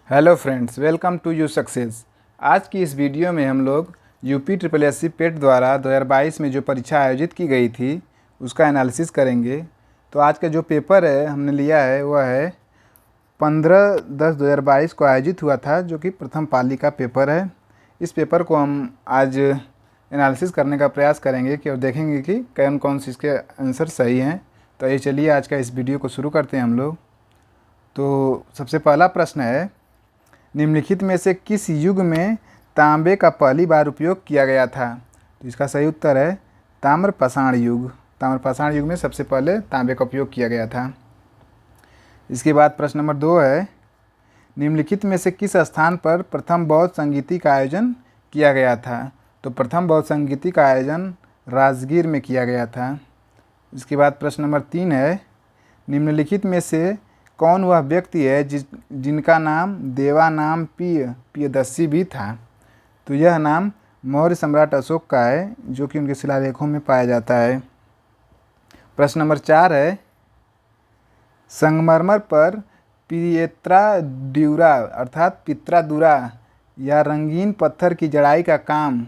Hello friends, welcome to you success. आज की इस वीडियो में हम लोग यूपी SSSC पेट द्वारा 2022 में जो परीक्षा आयोजित की गई थी उसका एनालिसिस करेंगे। तो आज का जो पेपर है हमने लिया है वह है 15/10/2022 को आयोजित हुआ था, जो कि प्रथम पाली का पेपर है। इस पेपर को हम आज एनालिसिस करने का प्रयास करेंगे कि और देखेंगे कि कौन कौन से इसके आंसर सही हैं। तो ये चलिए आज का इस वीडियो को शुरू करते हैं हम लोग। तो सबसे पहला प्रश्न है, निम्नलिखित में से किस युग में तांबे का पहली बार उपयोग किया गया था? तो इसका सही उत्तर है ताम्रपाषाण युग। ताम्रपाषाण युग में सबसे पहले तांबे का उपयोग किया गया था। इसके बाद प्रश्न नंबर 2 है, निम्नलिखित में से किस स्थान पर प्रथम बौद्ध संगीति का आयोजन किया गया था? तो प्रथम बौद्ध संगीति का आयोजन राजगीर में किया गया था। इसके बाद प्रश्न नंबर 3 है, निम्नलिखित में से कौन वह व्यक्ति है जिनका नाम देवानाम प्रियदर्शी भी था? तो यह नाम मौर्य सम्राट अशोक का है, जो कि उनके शिलालेखों में पाया जाता है। प्रश्न नंबर 4 है, संगमरमर पर पित्रादुरा अर्थात पित्रादुरा या रंगीन पत्थर की जड़ाई का काम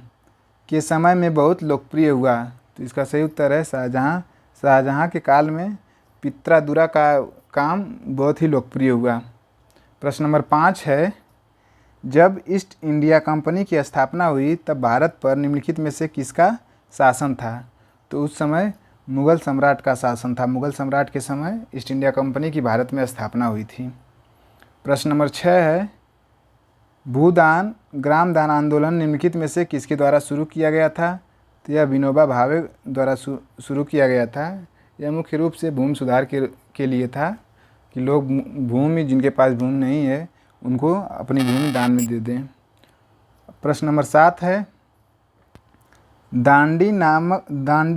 के समय में बहुत लोकप्रिय हुआ। तो इसका सही उत्तर है शाहजहाँ के काल में पित्रादुरा का काम बहुत ही लोकप्रिय हुआ। प्रश्न नंबर 5 है, जब ईस्ट इंडिया कंपनी की स्थापना हुई तब भारत पर निम्नलिखित में से किसका शासन था? तो उस समय मुग़ल सम्राट का शासन था। मुग़ल सम्राट के समय ईस्ट इंडिया कंपनी की भारत में स्थापना हुई थी। प्रश्न नंबर 6 है, भूदान ग्रामदान आंदोलन निम्नलिखित में से किसके द्वारा शुरू किया गया था? तो यह विनोबा भावे द्वारा शुरू किया गया था। यह मुख्य रूप से भूमि सुधार के लिए था कि लोग भूमि, जिनके पास भूमि नहीं है, उनको अपनी भूमि दान में दे दें। प्रश्न नंबर 7 है, दांडी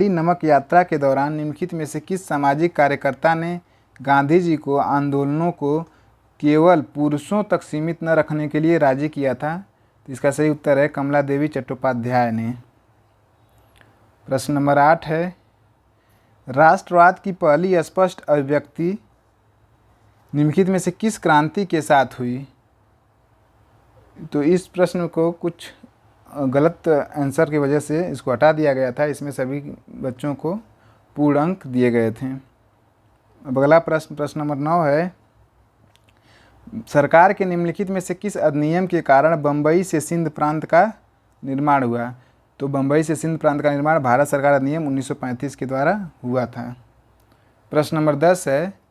नमक यात्रा के दौरान निम्नलिखित में से किस सामाजिक कार्यकर्ता ने गांधी जी को आंदोलनों को केवल पुरुषों तक सीमित न रखने के लिए राजी किया था? तो इसका सही उत्तर है कमला देवी चट्टोपाध्याय ने। प्रश्न नंबर 8 है, राष्ट्रवाद की पहली स्पष्ट अभिव्यक्ति निम्नलिखित में से किस क्रांति के साथ हुई? तो इस प्रश्न को कुछ गलत आंसर की वजह से इसको हटा दिया गया था। इसमें सभी बच्चों को पूर्ण अंक दिए गए थे। अब अगला प्रश्न नंबर 9 है, सरकार के निम्नलिखित में से किस अधिनियम के कारण बम्बई से सिंध प्रांत का निर्माण हुआ? तो बम्बई से सिंध प्रांत का निर्माण भारत सरकार अधिनियम 1935 के द्वारा हुआ था। प्रश्न नंबर 10 है,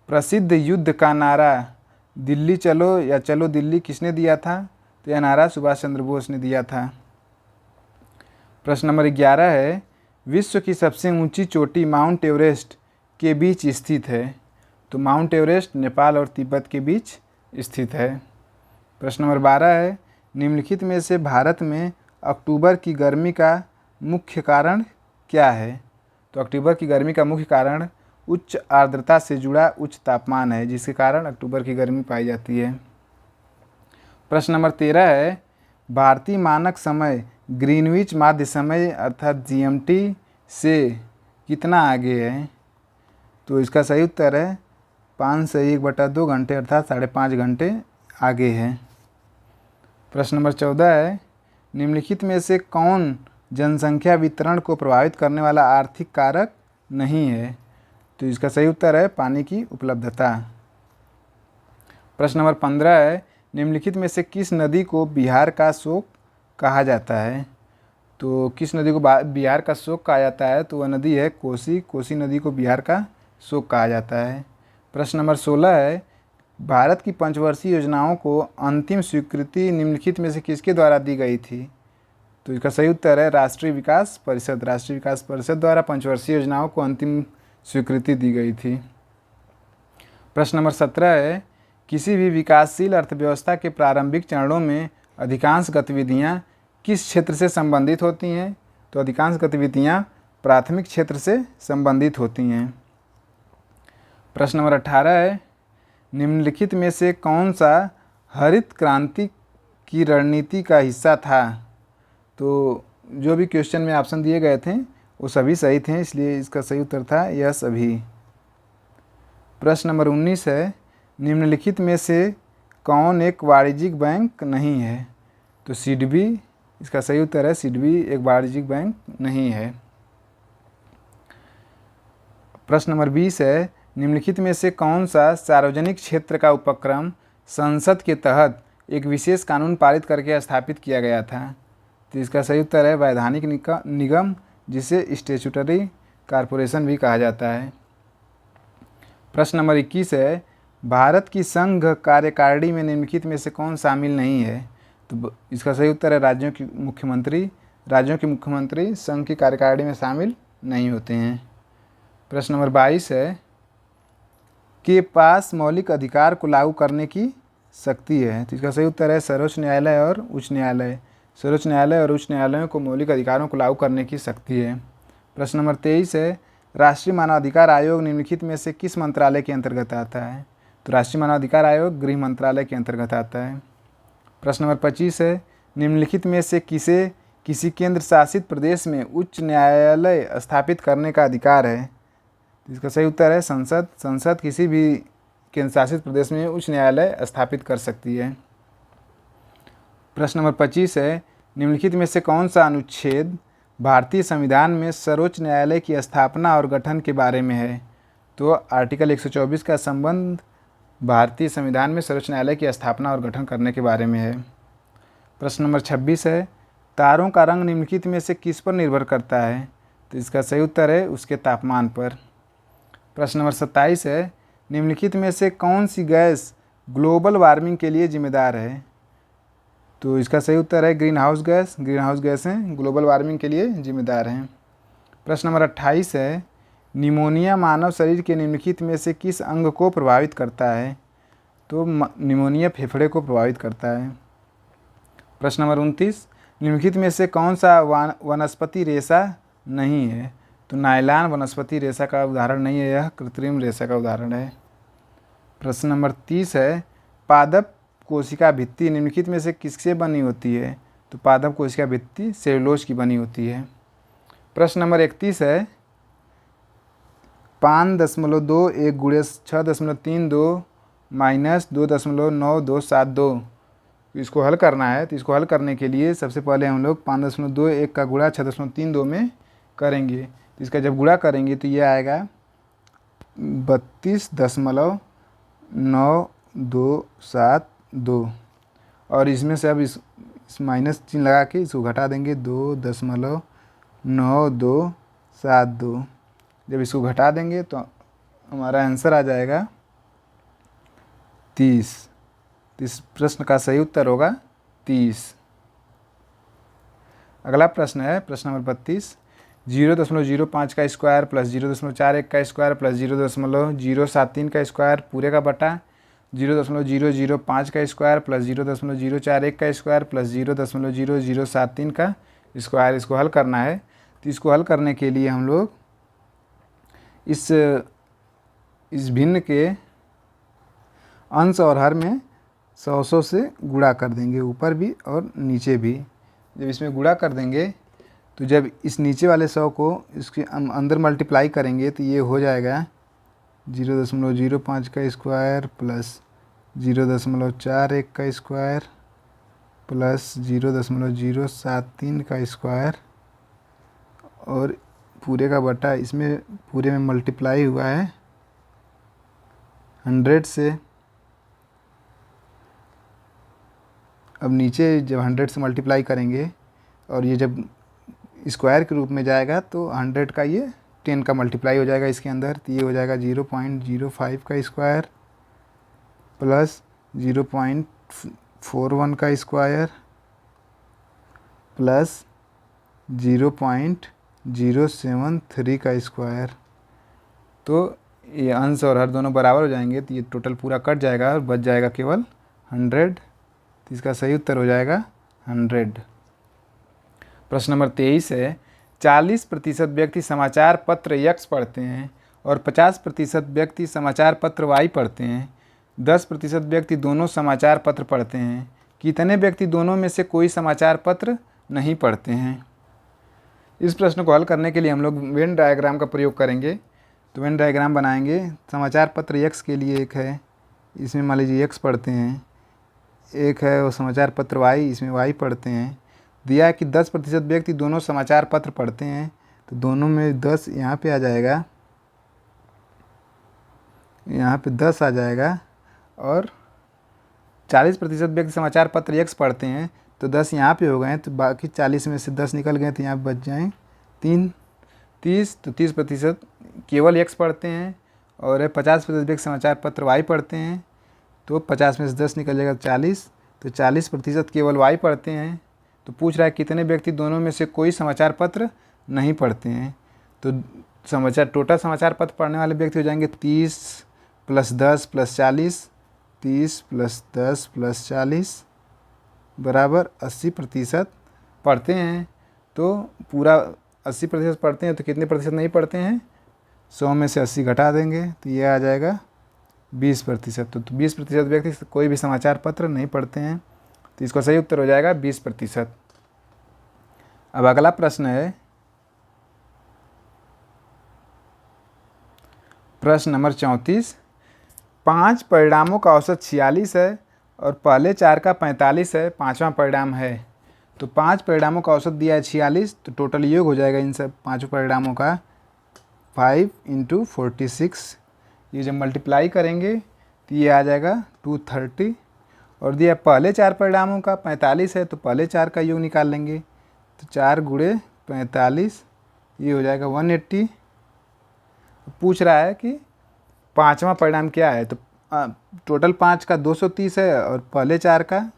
प्रसिद्ध युद्ध का नारा दिल्ली चलो या चलो दिल्ली किसने दिया था? तो यह नारा सुभाष चंद्र बोस ने दिया था। प्रश्न नंबर 11 है, विश्व की सबसे ऊंची चोटी माउंट एवरेस्ट के बीच स्थित है? तो माउंट एवरेस्ट नेपाल और तिब्बत के बीच स्थित है। प्रश्न नंबर 12 है, निम्नलिखित में से भारत में अक्टूबर की गर्मी का मुख्य कारण क्या है? तो अक्टूबर की गर्मी का मुख्य कारण उच्च आर्द्रता से जुड़ा उच्च तापमान है, जिसके कारण अक्टूबर की गर्मी पाई जाती है। प्रश्न नंबर 13 है, भारतीय मानक समय ग्रीनविच माध्य समय अर्थात GMT से कितना आगे है? तो इसका सही उत्तर है 5 से 1/2 घंटे अर्थात 5.5 घंटे आगे है। प्रश्न नंबर 14 है, निम्नलिखित में से कौन जनसंख्या वितरण को प्रभावित करने वाला आर्थिक कारक नहीं है? तो इसका सही उत्तर है पानी की उपलब्धता। प्रश्न नंबर 15 है, निम्नलिखित में से किस नदी को बिहार का शोक कहा जाता है? तो किस नदी को बिहार का शोक कहा जाता है? तो वह नदी है कोसी। कोसी नदी को बिहार का शोक कहा जाता है। प्रश्न नंबर 16 है, भारत की पंचवर्षीय योजनाओं को अंतिम स्वीकृति निम्नलिखित में से किसके द्वारा दी गई थी? तो इसका सही उत्तर है राष्ट्रीय विकास परिषद। राष्ट्रीय विकास परिषद द्वारा पंचवर्षीय योजनाओं को अंतिम स्वीकृति दी गई थी। प्रश्न नंबर 17 है, किसी भी विकासशील अर्थव्यवस्था के प्रारंभिक चरणों में अधिकांश गतिविधियां किस क्षेत्र से संबंधित होती हैं? तो अधिकांश गतिविधियां प्राथमिक क्षेत्र से संबंधित होती हैं। प्रश्न नंबर 18 है, निम्नलिखित में से कौन सा हरित क्रांति की रणनीति का हिस्सा था? तो जो भी क्वेश्चन में ऑप्शन दिए गए थे वो सभी सही थे, इसलिए इसका सही उत्तर था यह सभी। प्रश्न नंबर 19 है, निम्नलिखित में से कौन एक वाणिज्यिक बैंक नहीं है? तो सिडबी इसका सही उत्तर है, सिडबी एक वाणिज्यिक बैंक नहीं है। प्रश्न नंबर 20 है, निम्नलिखित में से कौन सा सार्वजनिक क्षेत्र का उपक्रम संसद के तहत एक विशेष कानून पारित करके स्थापित किया गया था? तो इसका सही उत्तर है वैधानिक निगम, जिसे स्टैट्यूटरी कॉरपोरेशन भी कहा जाता है। प्रश्न नंबर 21 है, भारत की संघ कार्यकारिणी में निम्नलिखित में से कौन शामिल नहीं है? तो इसका सही उत्तर है राज्यों के मुख्यमंत्री संघ की कार्यकारिणी में शामिल नहीं होते हैं। प्रश्न नंबर 22 है, के पास मौलिक अधिकार को लागू करने की शक्ति है? तो इसका सही उत्तर है सर्वोच्च न्यायालय और उच्च न्यायालय। सर्वोच्च न्यायालय और उच्च न्यायालयों को मौलिक अधिकारों को लागू करने की शक्ति है। प्रश्न नंबर 23 है, राष्ट्रीय मानवाधिकार आयोग निम्नलिखित में से किस मंत्रालय के अंतर्गत आता है? तो राष्ट्रीय मानवाधिकार आयोग गृह मंत्रालय के अंतर्गत आता है। प्रश्न नंबर 25 है, निम्नलिखित में से किसी केंद्र शासित प्रदेश में उच्च न्यायालय स्थापित करने का अधिकार है? इसका सही उत्तर है संसद किसी भी केंद्र शासित प्रदेश में उच्च न्यायालय स्थापित कर सकती है। प्रश्न नंबर 25 है, निम्नलिखित में से कौन सा अनुच्छेद भारतीय संविधान में सर्वोच्च न्यायालय की स्थापना और गठन के बारे में है? तो आर्टिकल 124 का संबंध भारतीय संविधान में सर्वोच्च न्यायालय की स्थापना और गठन करने के बारे में है। प्रश्न नंबर 26 है, तारों का रंग निम्नलिखित में से किस पर निर्भर करता है? तो इसका सही उत्तर है उसके तापमान पर। प्रश्न नंबर 27 है, निम्नलिखित में से कौन सी गैस ग्लोबल वार्मिंग के लिए जिम्मेदार है? तो इसका सही उत्तर है ग्रीन हाउस गैसें ग्लोबल वार्मिंग के लिए जिम्मेदार हैं। प्रश्न नंबर 28 है, निमोनिया मानव शरीर के निम्नलिखित में से किस अंग को प्रभावित करता है? तो निमोनिया फेफड़े को प्रभावित करता है। प्रश्न नंबर 29, निम्नलिखित में से कौन सा वनस्पति रेशा नहीं है? तो नायलॉन वनस्पति रेशा का उदाहरण नहीं है, यह कृत्रिम रेशा का उदाहरण है। प्रश्न नंबर 30 है, पादप कोशिका भित्ति निम्नलिखित में से किससे बनी होती है? तो पादप कोशिका भित्ति सेलुलोज की बनी होती है। प्रश्न नंबर 31 है, 5.21 × 6.32 - 2.9272 इसको हल करना है। तो इसको हल करने के लिए सबसे पहले हम लोग 5.21 का गुणा 6.32 में करेंगे। तो इसका जब गुणा करेंगे तो ये आएगा 32.9272 और इसमें से अब इस माइनस चिन्ह लगा के इसको घटा देंगे 2.9272। जब इसको घटा देंगे तो हमारा आंसर आ जाएगा 30। तो इस प्रश्न का सही उत्तर होगा 30। अगला प्रश्न है प्रश्न नंबर 32, 0.05 का स्क्वायर प्लस 0.41 का स्क्वायर प्लस 0.073 का स्क्वायर पूरे का बटा 0.005 का स्क्वायर प्लस 0.041 का स्क्वायर प्लस 0.0073 का स्क्वायर, इसको हल करना है। तो इसको हल करने के लिए हम लोग इस भिन्न के अंश और हर में 100 से गुणा कर देंगे, ऊपर भी और नीचे भी। जब इसमें गुणा कर देंगे तो जब इस नीचे वाले 100 को इसके अंदर मल्टीप्लाई करेंगे तो ये हो जाएगा 0.05 का स्क्वायर प्लस 0.41 का स्क्वायर प्लस 0.073 का स्क्वायर और पूरे का बटा, इसमें पूरे में मल्टीप्लाई हुआ है 100 से। अब नीचे जब 100 से मल्टीप्लाई करेंगे और ये जब स्क्वायर के रूप में जाएगा तो 100 का ये 10 का मल्टीप्लाई हो जाएगा इसके अंदर। तो ये हो जाएगा 0.05 का स्क्वायर प्लस 0.41 का स्क्वायर प्लस 0.073 का स्क्वायर। तो ये अंश और हर दोनों बराबर हो जाएंगे तो ये टोटल पूरा कट जाएगा और बच जाएगा केवल 100। तो इसका सही उत्तर हो जाएगा 100। प्रश्न नंबर 23 है, 40% व्यक्ति समाचार पत्र X पढ़ते हैं और 50% व्यक्ति समाचार पत्र Y पढ़ते हैं। 10% व्यक्ति दोनों समाचार पत्र पढ़ते हैं। कितने व्यक्ति दोनों में से कोई समाचार पत्र नहीं पढ़ते हैं? इस प्रश्न को हल करने के लिए हम लोग वेन डायग्राम का प्रयोग करेंगे। तो वेन डायग्राम बनाएंगे। समाचार पत्र X के लिए एक है, इसमें मान लीजिए X पढ़ते हैं, एक है वो समाचार पत्र वाई, इसमें वाई पढ़ते हैं। दिया है कि 10% व्यक्ति दोनों समाचार पत्र पढ़ते हैं, तो दोनों में 10 यहाँ पे आ जाएगा, यहाँ पे 10 आ जाएगा। और 40% व्यक्ति समाचार पत्र एक्स पढ़ते हैं, तो 10 यहाँ पे हो गए, तो बाकी 40 में से 10 निकल गए, तो यहाँ बच जाएँ 30। तो 30% केवल एक्स पढ़ते हैं। और 50% व्यक्ति समाचार पत्र वाई पढ़ते हैं, तो 50 में से 10 निकल जाएगा 40। तो 40% केवल वाई पढ़ते हैं। तो पूछ रहा है कितने व्यक्ति दोनों में से कोई समाचार पत्र नहीं पढ़ते हैं। तो टोटल समाचार पत्र पढ़ने वाले व्यक्ति हो जाएंगे 30 + 10 + 40, 30 + 10 + 40 बराबर 80% पढ़ते हैं। तो पूरा 80% पढ़ते हैं, तो कितने प्रतिशत नहीं पढ़ते हैं? 100 में से 80 घटा देंगे, तो ये आ जाएगा 20%। तो 20% व्यक्ति कोई भी समाचार पत्र नहीं पढ़ते हैं, तो इसका सही उत्तर हो जाएगा 20%। अब अगला प्रश्न है प्रश्न नंबर 34। 5 परिणामों का औसत 46 है और पहले 4 का 45 है, 5वां परिणाम है। तो 5 परिणामों का औसत दिया है 46, तो टोटल योग हो जाएगा इन सब 5 परिणामों का 5 × 46। ये जब मल्टीप्लाई करेंगे तो ये आ जाएगा 230। और दिया पहले 4 परिणामों का 45 है, तो पहले 4 का योग निकाल लेंगे, तो 4 × 45 ये हो जाएगा 180। पूछ रहा है कि 5वां परिणाम क्या है, तो टोटल 5 का 230 है और पहले 4 का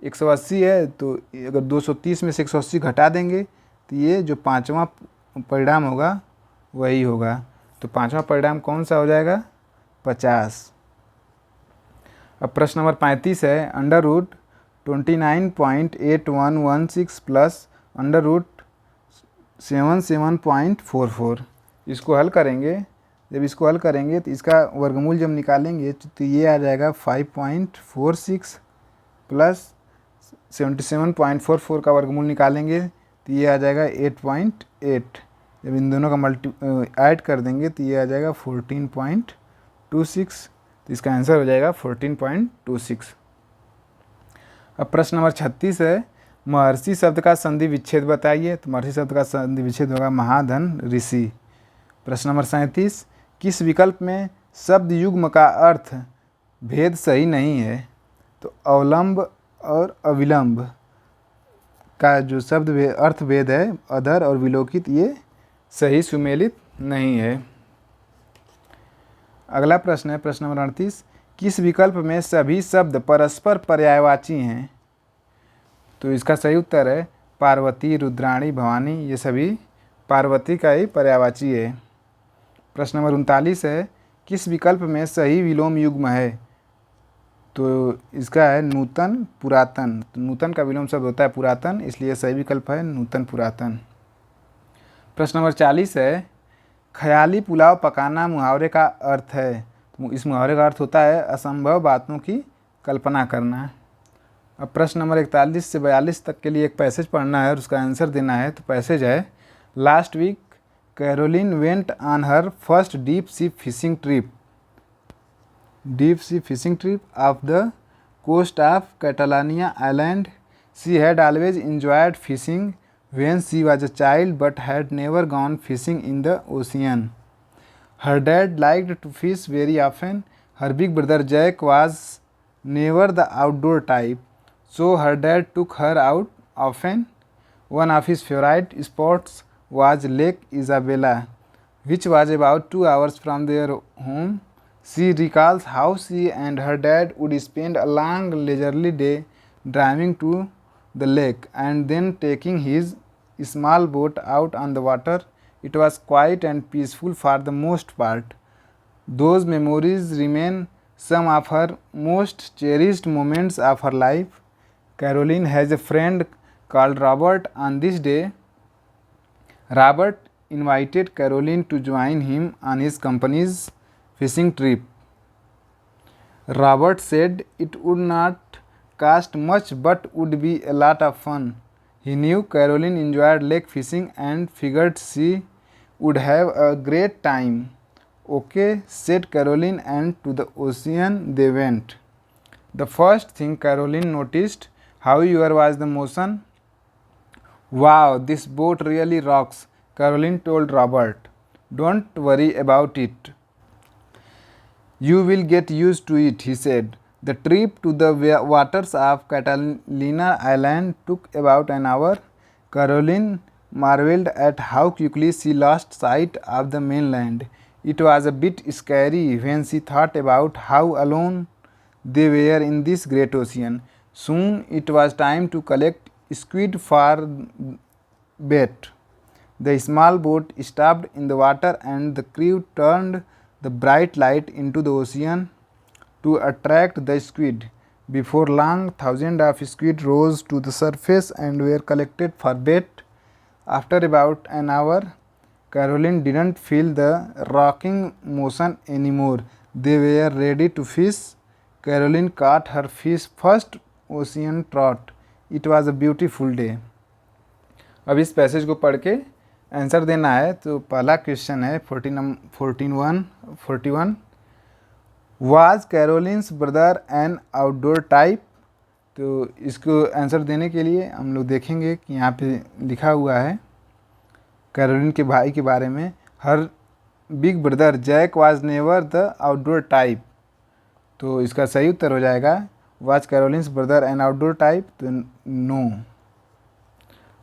180 है। तो अगर 230 में से 180 घटा देंगे, तो ये जो 5वां परिणाम होगा वही होगा। तो 5वां परिणाम कौन सा हो जाएगा? 50। अब प्रश्न नंबर 35 है √29.8116 प्लस √77.44। इसको हल करेंगे। जब इसको हल करेंगे तो इसका वर्गमूल जब निकालेंगे तो ये आ जाएगा 5.46 प्लस 77.44 का वर्गमूल निकालेंगे तो ये आ जाएगा 8.8। जब इन दोनों का ऐड कर देंगे तो ये आ जाएगा 14.26। तो इसका आंसर हो जाएगा 14.26। अब प्रश्न नंबर 36 है महर्षि शब्द का संधि विच्छेद बताइए। तो महर्षि शब्द का संधि विच्छेद होगा महाधन ऋषि। प्रश्न नंबर 37 किस विकल्प में शब्द युग्म का अर्थ भेद सही नहीं है? तो अवलंब और अविलंब का जो शब्द अर्थ भेद है अधर और विलोकित, ये सही सुमेलित नहीं है। अगला प्रश्न है प्रश्न नंबर 38 किस विकल्प में सभी शब्द परस्पर पर्यायवाची हैं? तो इसका सही उत्तर है पार्वती, रुद्राणी, भवानी, ये सभी पार्वती का ही पर्यायवाची है। प्रश्न नंबर 39 है किस विकल्प में सही विलोम युग्म है? तो इसका है नूतन, पुरातन। तो नूतन का विलोम शब्द होता है पुरातन, इसलिए सही विकल्प है नूतन पुरातन। प्रश्न नंबर 40 है ख्याली पुलाव पकाना मुहावरे का अर्थ है। तो इस मुहावरे का अर्थ होता है असंभव बातों की कल्पना करना। अब प्रश्न नंबर 41 से 42 तक के लिए एक पैसेज पढ़ना है और उसका आंसर देना है। तो पैसेज है last week Caroline went on her first deep sea fishing trip off the coast of Catalina island. She had always enjoyed fishing when she was a child but had never gone fishing in the ocean. Her dad liked to fish very often. Her big brother Jack was never the outdoor type, so her dad took her out often. One of his favorite spots was Lake Isabella, which was about 2 hours from their home. She recalls how she and her dad would spend a long leisurely day driving to the lake and then taking his small boat out on the water. It was quiet and peaceful for the most part. Those memories remain some of her most cherished moments of her life. Caroline has a friend called Robert. On this day, Robert invited Caroline to join him on his company's fishing trip. Robert said it would not cost much but would be a lot of fun. He knew Caroline enjoyed lake fishing and figured she would have a great time. Okay, said Caroline, and to the ocean they went. The first thing Caroline noticed how your was the motion. Wow, this boat really rocks, Caroline told Robert. Don't worry about it. You will get used to it, he said. The trip to the waters of Catalina Island took about an hour. Caroline marveled at how quickly she lost sight of the mainland. It was a bit scary when she thought about how alone they were in this great ocean. Soon it was time to collect squid for bait. The small boat stopped in the water and the crew turned the bright light into the ocean to attract the squid. Before long, thousands of squid rose to the surface and were collected for bait. After about an hour, Caroline didn't feel the rocking motion anymore. They were ready to fish. Caroline caught her first ocean trout. It was a beautiful day. अब इस passage को पढ़ के answer देना है. तो पहला question है 41 was Caroline's brother an outdoor type. तो इसको आंसर देने के लिए हम लोग देखेंगे कि यहाँ पे लिखा हुआ है कैरोलिन के भाई के बारे में. Her big brother Jack was never the outdoor type. तो इसका सही उत्तर हो जाएगा was Caroline's brother an outdoor type. तो नो.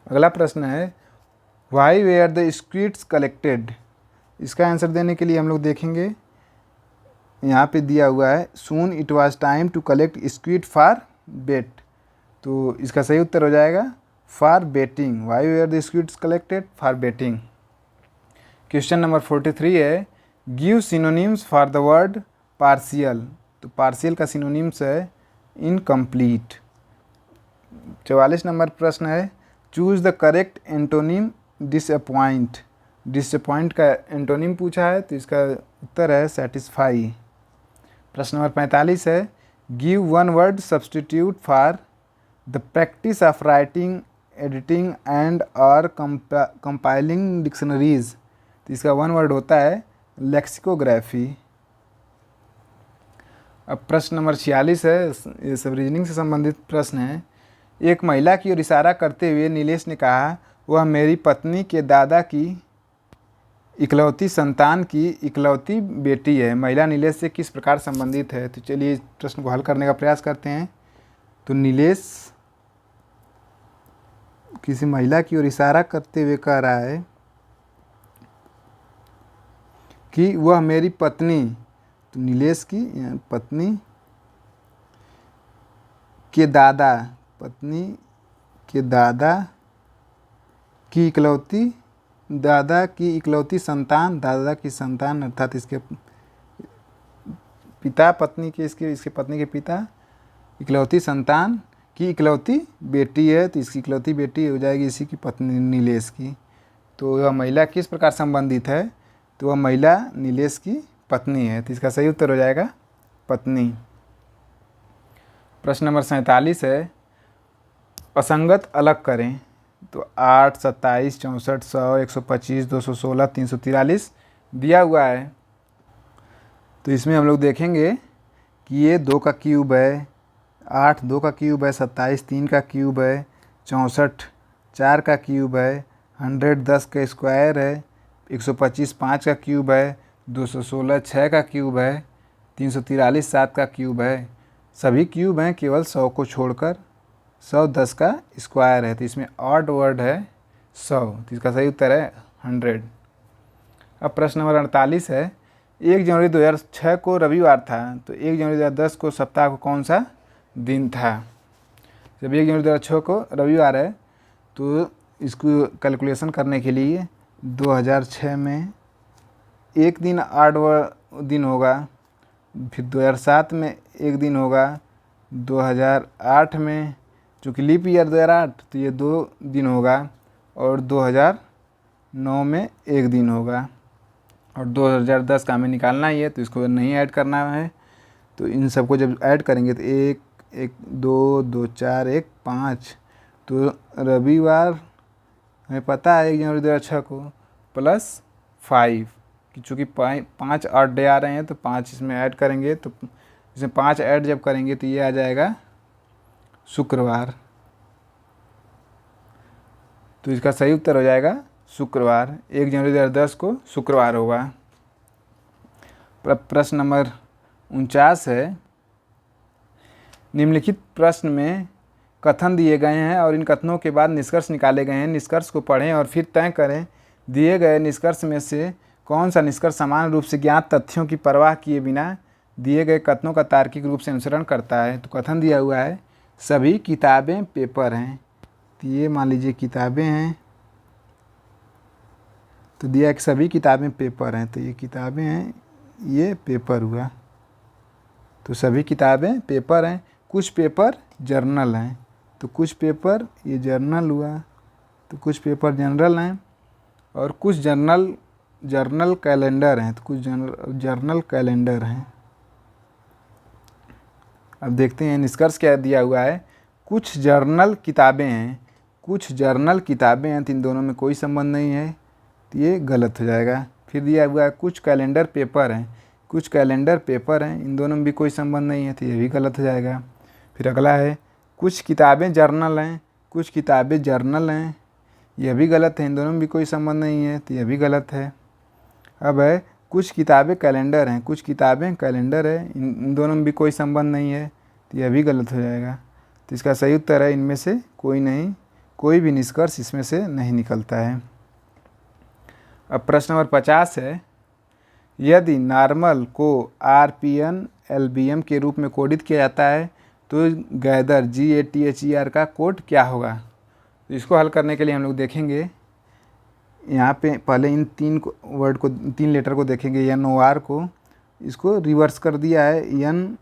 अगला प्रश्न है why were the squids collected. इसका आंसर देने के लिए हम लोग देखेंगे यहाँ पे दिया हुआ है soon it was time to collect squid for bait. तो इसका सही उत्तर हो जाएगा for baiting. Why were the squids collected for baiting. Question number 43 है give synonyms for the word partial. तो पार्शियल का सिनोनिम्स है इनकम्प्लीट. 44 नंबर प्रश्न है choose the correct antonym disappoint. Disappoint का एंटोनिम पूछा है तो इसका उत्तर है सेटिस्फाई. प्रश्न नंबर 45 है give one word substitute for the practice of writing editing and और कंपाइलिंग डिक्शनरीज. तो इसका वन वर्ड होता है लेक्सिकोग्राफी. अब प्रश्न नंबर 46 है. ये सब रीजनिंग से संबंधित प्रश्न है. एक महिला की ओर इशारा करते हुए नीलेश ने कहा वह मेरी पत्नी के दादा की इकलौती संतान की इकलौती बेटी है. महिला नीलेश से किस प्रकार संबंधित है. तो चलिए इस प्रश्न को हल करने का प्रयास करते हैं. तो नीलेश किसी महिला की ओर इशारा करते हुए कह रहा है कि वह मेरी पत्नी. तो नीलेश की पत्नी के दादा की इकलौती संतान दादा की संतान अर्थात इसके पिता पत्नी के इसके पत्नी के पिता इकलौती संतान की इकलौती बेटी है. तो इसकी इकलौती बेटी हो जाएगी इसी की पत्नी नीलेश की. तो वह महिला किस प्रकार संबंधित है. तो वह महिला नीलेश की पत्नी है. तो इसका सही उत्तर हो जाएगा पत्नी. प्रश्न नंबर 47 है असंगत अलग करें. तो 8, 27, 64, 100, 125, 216, 343 दिया हुआ है. तो इसमें हम लोग देखेंगे कि ये 2 का क्यूब है, 8 2 का क्यूब है, 27 3 का क्यूब है, 64 4 का क्यूब है, 100 10 का स्क्वायर है, 125 5 का क्यूब है, 216 6 का क्यूब है, 343 7 का क्यूब है. सभी क्यूब हैं केवल 100 को छोड़कर. 100 10 का स्क्वायर है. तो इसमें ऑड वर्ड है 100. तो इसका सही उत्तर है 100. अब प्रश्न नंबर 48 है 1 जनवरी 2006 को रविवार था. तो 1 जनवरी 2010 को सप्ताह को कौन सा दिन था. जब 1 जनवरी 2006 को रविवार है तो इसको कैलकुलेशन करने के लिए 2006 में एक दिन आड दिन होगा, फिर 2007 में एक दिन होगा, 2008 में चूँकि लीप ईयर 2008 तो ये 2 दिन होगा, और 2009 में एक दिन होगा, और 2010 का हमें निकालना ही है तो इसको नहीं ऐड करना है. तो इन सबको जब ऐड करेंगे तो 1 1 2 2 4 1 5. तो रविवार हमें पता है 1 जनवरी 2006 को +5 कि चूँकि 5 8 डे आ रहे हैं तो 5 इसमें ऐड करेंगे तो इसमें 5 ऐड जब करेंगे तो ये आ जाएगा शुक्रवार। तो इसका सही उत्तर हो जाएगा शुक्रवार। 1 जनवरी 2010 को शुक्रवार होगा। प्रश्न नंबर 49 है, निम्नलिखित प्रश्न में कथन दिए गए हैं और इन कथनों के बाद निष्कर्ष निकाले गए हैं। निष्कर्ष को पढ़ें और फिर तय करें दिए गए निष्कर्ष में से कौन सा निष्कर्ष समान रूप से ज्ञात तथ्यों की परवाह किए बिना दिए गए कथनों का तार्किक रूप से अनुसरण करता है। तो कथन दिया हुआ है सभी किताबें पेपर हैं। तो ये मान लीजिए किताबें हैं, तो दिया है कि सभी किताबें पेपर हैं, तो ये किताबें हैं, ये पेपर हुआ। तो सभी किताबें पेपर हैं। कुछ पेपर जर्नल हैं, तो कुछ पेपर ये जर्नल हुआ, तो कुछ पेपर जनरल हैं और कुछ जर्नल कैलेंडर हैं, तो कुछ जर्नल कैलेंडर हैं। अब देखते हैं निष्कर्ष क्या दिया हुआ है। कुछ जर्नल किताबें हैं, कुछ जर्नल किताबें हैं, तो इन दोनों में कोई संबंध नहीं है, तो ये गलत हो जाएगा। फिर दिया हुआ है कुछ कैलेंडर पेपर हैं, कुछ कैलेंडर पेपर हैं, इन दोनों में भी कोई संबंध नहीं है, तो ये भी गलत हो जाएगा। फिर अगला है कुछ किताबें जर्नल हैं, कुछ किताबें जर्नल हैं, यह भी गलत है, इन दोनों में भी कोई संबंध नहीं है, तो यह भी गलत है। अब है कुछ किताबें कैलेंडर हैं, कुछ किताबें कैलेंडर है, इन दोनों में भी कोई संबंध नहीं है, तो यह भी गलत हो जाएगा। तो इसका सही उत्तर है इनमें से कोई नहीं, कोई भी निष्कर्ष इसमें से नहीं निकलता है। अब प्रश्न नंबर 50 है, यदि नॉर्मल को RPN LBM के रूप में कोडित किया जाता है तो गैदर GATHER का कोड क्या होगा। तो इसको हल करने के लिए हम लोग देखेंगे, यहाँ पे पहले इन 3 वर्ड को, 3 लेटर को देखेंगे। NOR को इसको रिवर्स कर दिया है, N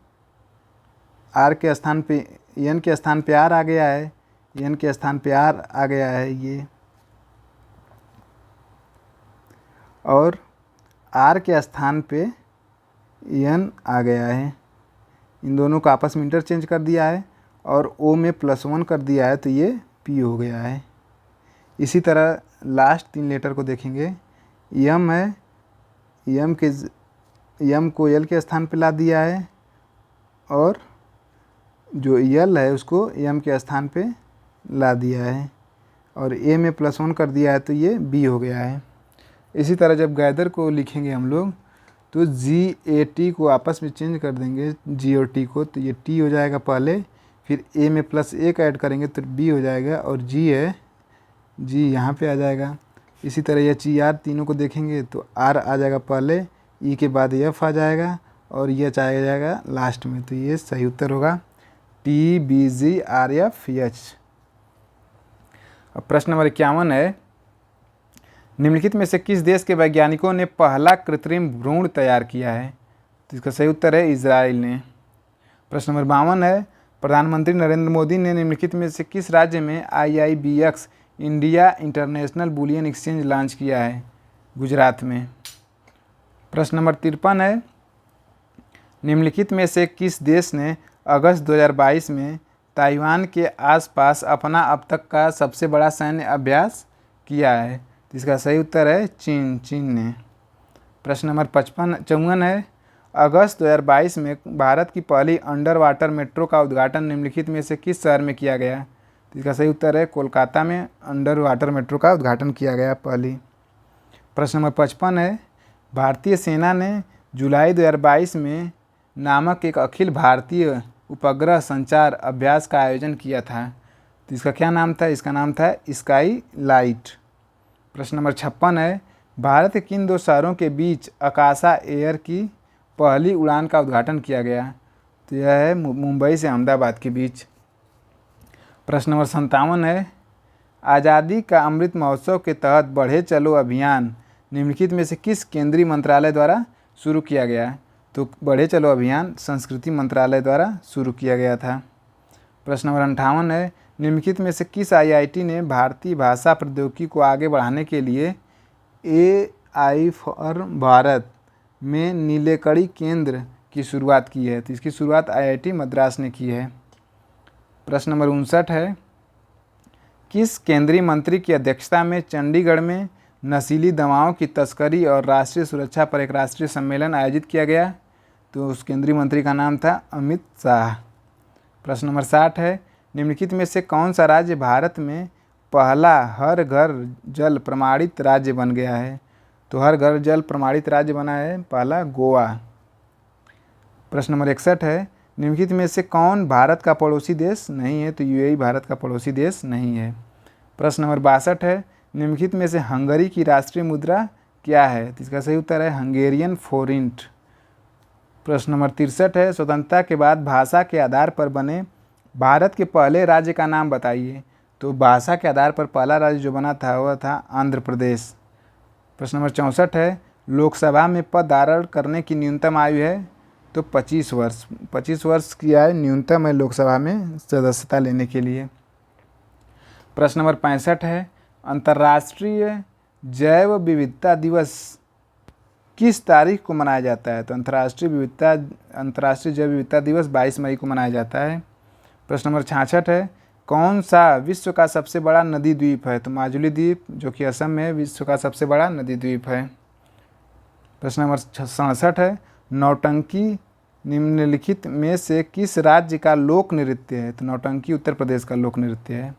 के स्थान पे R आ गया है, N के स्थान पे R आ गया है ये, और R के स्थान पे N आ गया है। इन दोनों को आपस में इंटरचेंज कर दिया है और O में +1 कर दिया है, तो ये P हो गया है। इसी तरह लास्ट 3 लेटर को देखेंगे। M है, M को L के स्थान पे ला दिया है और जो L है उसको M के स्थान पे ला दिया है और A में +1 कर दिया है, तो ये B हो गया है। इसी तरह जब गैदर को लिखेंगे हम लोग तो GAT को आपस में चेंज कर देंगे, G और T को, तो ये T हो जाएगा पहले, फिर A में +1 ऐड करेंगे तो B हो जाएगा और G है, G यहाँ पे आ जाएगा। इसी तरह HER तीनों को देखेंगे तो R आ जाएगा पहले, E के बाद F आ जाएगा और H आ जाएगा लास्ट में, तो ये सही उत्तर होगा TBGRFH। अब प्रश्न नंबर 51 है, निम्नलिखित में से किस देश के वैज्ञानिकों ने पहला कृत्रिम भ्रूण तैयार किया है। तो इसका सही उत्तर है इजराइल ने। प्रश्न नंबर 52 है, प्रधानमंत्री नरेंद्र मोदी ने निम्नलिखित में से किस राज्य में IIBX India international bullion exchange launch किया है। गुजरात में। प्रश्न नंबर 53 है, निम्नलिखित में से किस देश ने अगस्त 2022 में ताइवान के आसपास अपना अब तक का सबसे बड़ा सैन्य अभ्यास किया है। तो इसका सही उत्तर है चीन ने। प्रश्न नंबर 54 है, अगस्त 2022 में भारत की पहली अंडर वाटर मेट्रो का उद्घाटन निम्नलिखित में से किस शहर में किया गया। तो इसका सही उत्तर है कोलकाता में अंडर वाटर मेट्रो का उद्घाटन किया गया पहली। प्रश्न नंबर 55 है, भारतीय सेना ने जुलाई 2022 में नामक एक अखिल भारतीय उपग्रह संचार अभ्यास का आयोजन किया था। तो इसका क्या नाम था। इसका नाम था स्काई लाइट। प्रश्न नंबर 56 है, भारत के किन 2 शहरों के बीच आकाशा एयर की पहली उड़ान का उद्घाटन किया गया। तो यह है मुंबई से अहमदाबाद के बीच। प्रश्न नंबर 57 है, आज़ादी का अमृत महोत्सव के तहत बढ़े चलो अभियान निम्नलिखित में से किस केंद्रीय मंत्रालय द्वारा शुरू किया गया। तो बढ़े चलो अभियान संस्कृति मंत्रालय द्वारा शुरू किया गया था। प्रश्न नंबर 58 है, निम्नलिखित में से किस IIT ने भारतीय भाषा प्रौद्योगिकी को आगे बढ़ाने के लिए AI फॉर भारत में नीलेकड़ी केंद्र की शुरुआत की है। तो इसकी शुरुआत IIT मद्रास ने की है। प्रश्न नंबर 59 है, किस केंद्रीय मंत्री की अध्यक्षता में चंडीगढ़ में नशीली दवाओं की तस्करी और राष्ट्रीय सुरक्षा पर एक राष्ट्रीय सम्मेलन आयोजित किया गया। तो उस केंद्रीय मंत्री का नाम था अमित शाह। प्रश्न नंबर 60 है, निम्नलिखित में से कौन सा राज्य भारत में पहला हर घर जल प्रमाणित राज्य बन गया है? तो हर घर जल प्रमाणित राज्य बना है पहला गोवा। प्रश्न नंबर 61 है, निम्नलिखित में से कौन भारत का पड़ोसी देश नहीं है? तो यूएई भारत का पड़ोसी देश नहीं है। प्रश्न नंबर 62 है, निम्नलिखित में से हंगरी की राष्ट्रीय मुद्रा क्या है? तो इसका सही उत्तर है हंगेरियन फोरिंट। प्रश्न नंबर 63 है, स्वतंत्रता के बाद भाषा के आधार पर बने भारत के पहले राज्य का नाम बताइए। तो भाषा के आधार पर पहला राज्य जो बना था वह था आंध्र प्रदेश। प्रश्न नंबर 64 है, लोकसभा में पद धारण करने की न्यूनतम आयु है? तो 25 वर्ष। 25 वर्ष की आयु न्यूनतम है लोकसभा में सदस्यता लेने के लिए। प्रश्न नंबर 65 है, अंतर्राष्ट्रीय जैव विविधता दिवस किस तारीख को मनाया जाता है? तो अंतर्राष्ट्रीय जैव विविधता दिवस 22 मई को मनाया जाता है। प्रश्न नंबर 66 है, कौन सा विश्व का सबसे बड़ा नदी द्वीप है? तो माजुली द्वीप जो कि असम में विश्व का सबसे बड़ा नदी द्वीप है। प्रश्न नंबर 67 है, नौटंकी निम्नलिखित में से किस राज्य का लोक नृत्य है? तो नौटंकी उत्तर प्रदेश का लोक नृत्य है।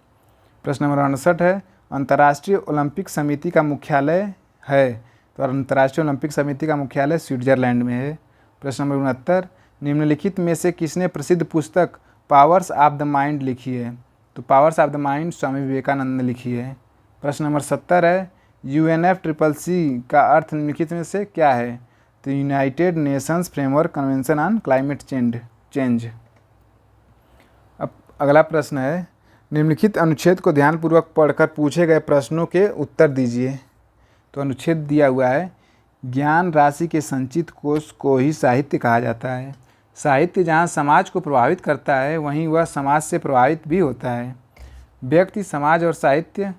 प्रश्न नंबर 68 है, अंतर्राष्ट्रीय ओलंपिक समिति का मुख्यालय है? तो अंतर्राष्ट्रीय ओलंपिक समिति का मुख्यालय स्विट्जरलैंड में है। प्रश्न नंबर 69, निम्नलिखित में से किसने प्रसिद्ध पुस्तक पावर्स ऑफ द माइंड लिखी है? तो powers of the mind Swami Vivekananda ने लिखी है। प्रश्न नंबर 70 है, UNFCCC का अर्थ निम्नलिखित में से क्या है? तो United Nations framework convention on climate change. अब अगला प्रश्न है, निम्नलिखित अनुच्छेद को ध्यानपूर्वक पढ़कर पूछे गए प्रश्नों के उत्तर दीजिए। तो अनुच्छेद दिया हुआ है, ज्ञान राशि के संचित कोष को ही साहित्य कहा जाता है। साहित्य जहाँ समाज को प्रभावित करता है वहीं वह समाज से प्रभावित भी होता है। व्यक्ति समाज और साहित्य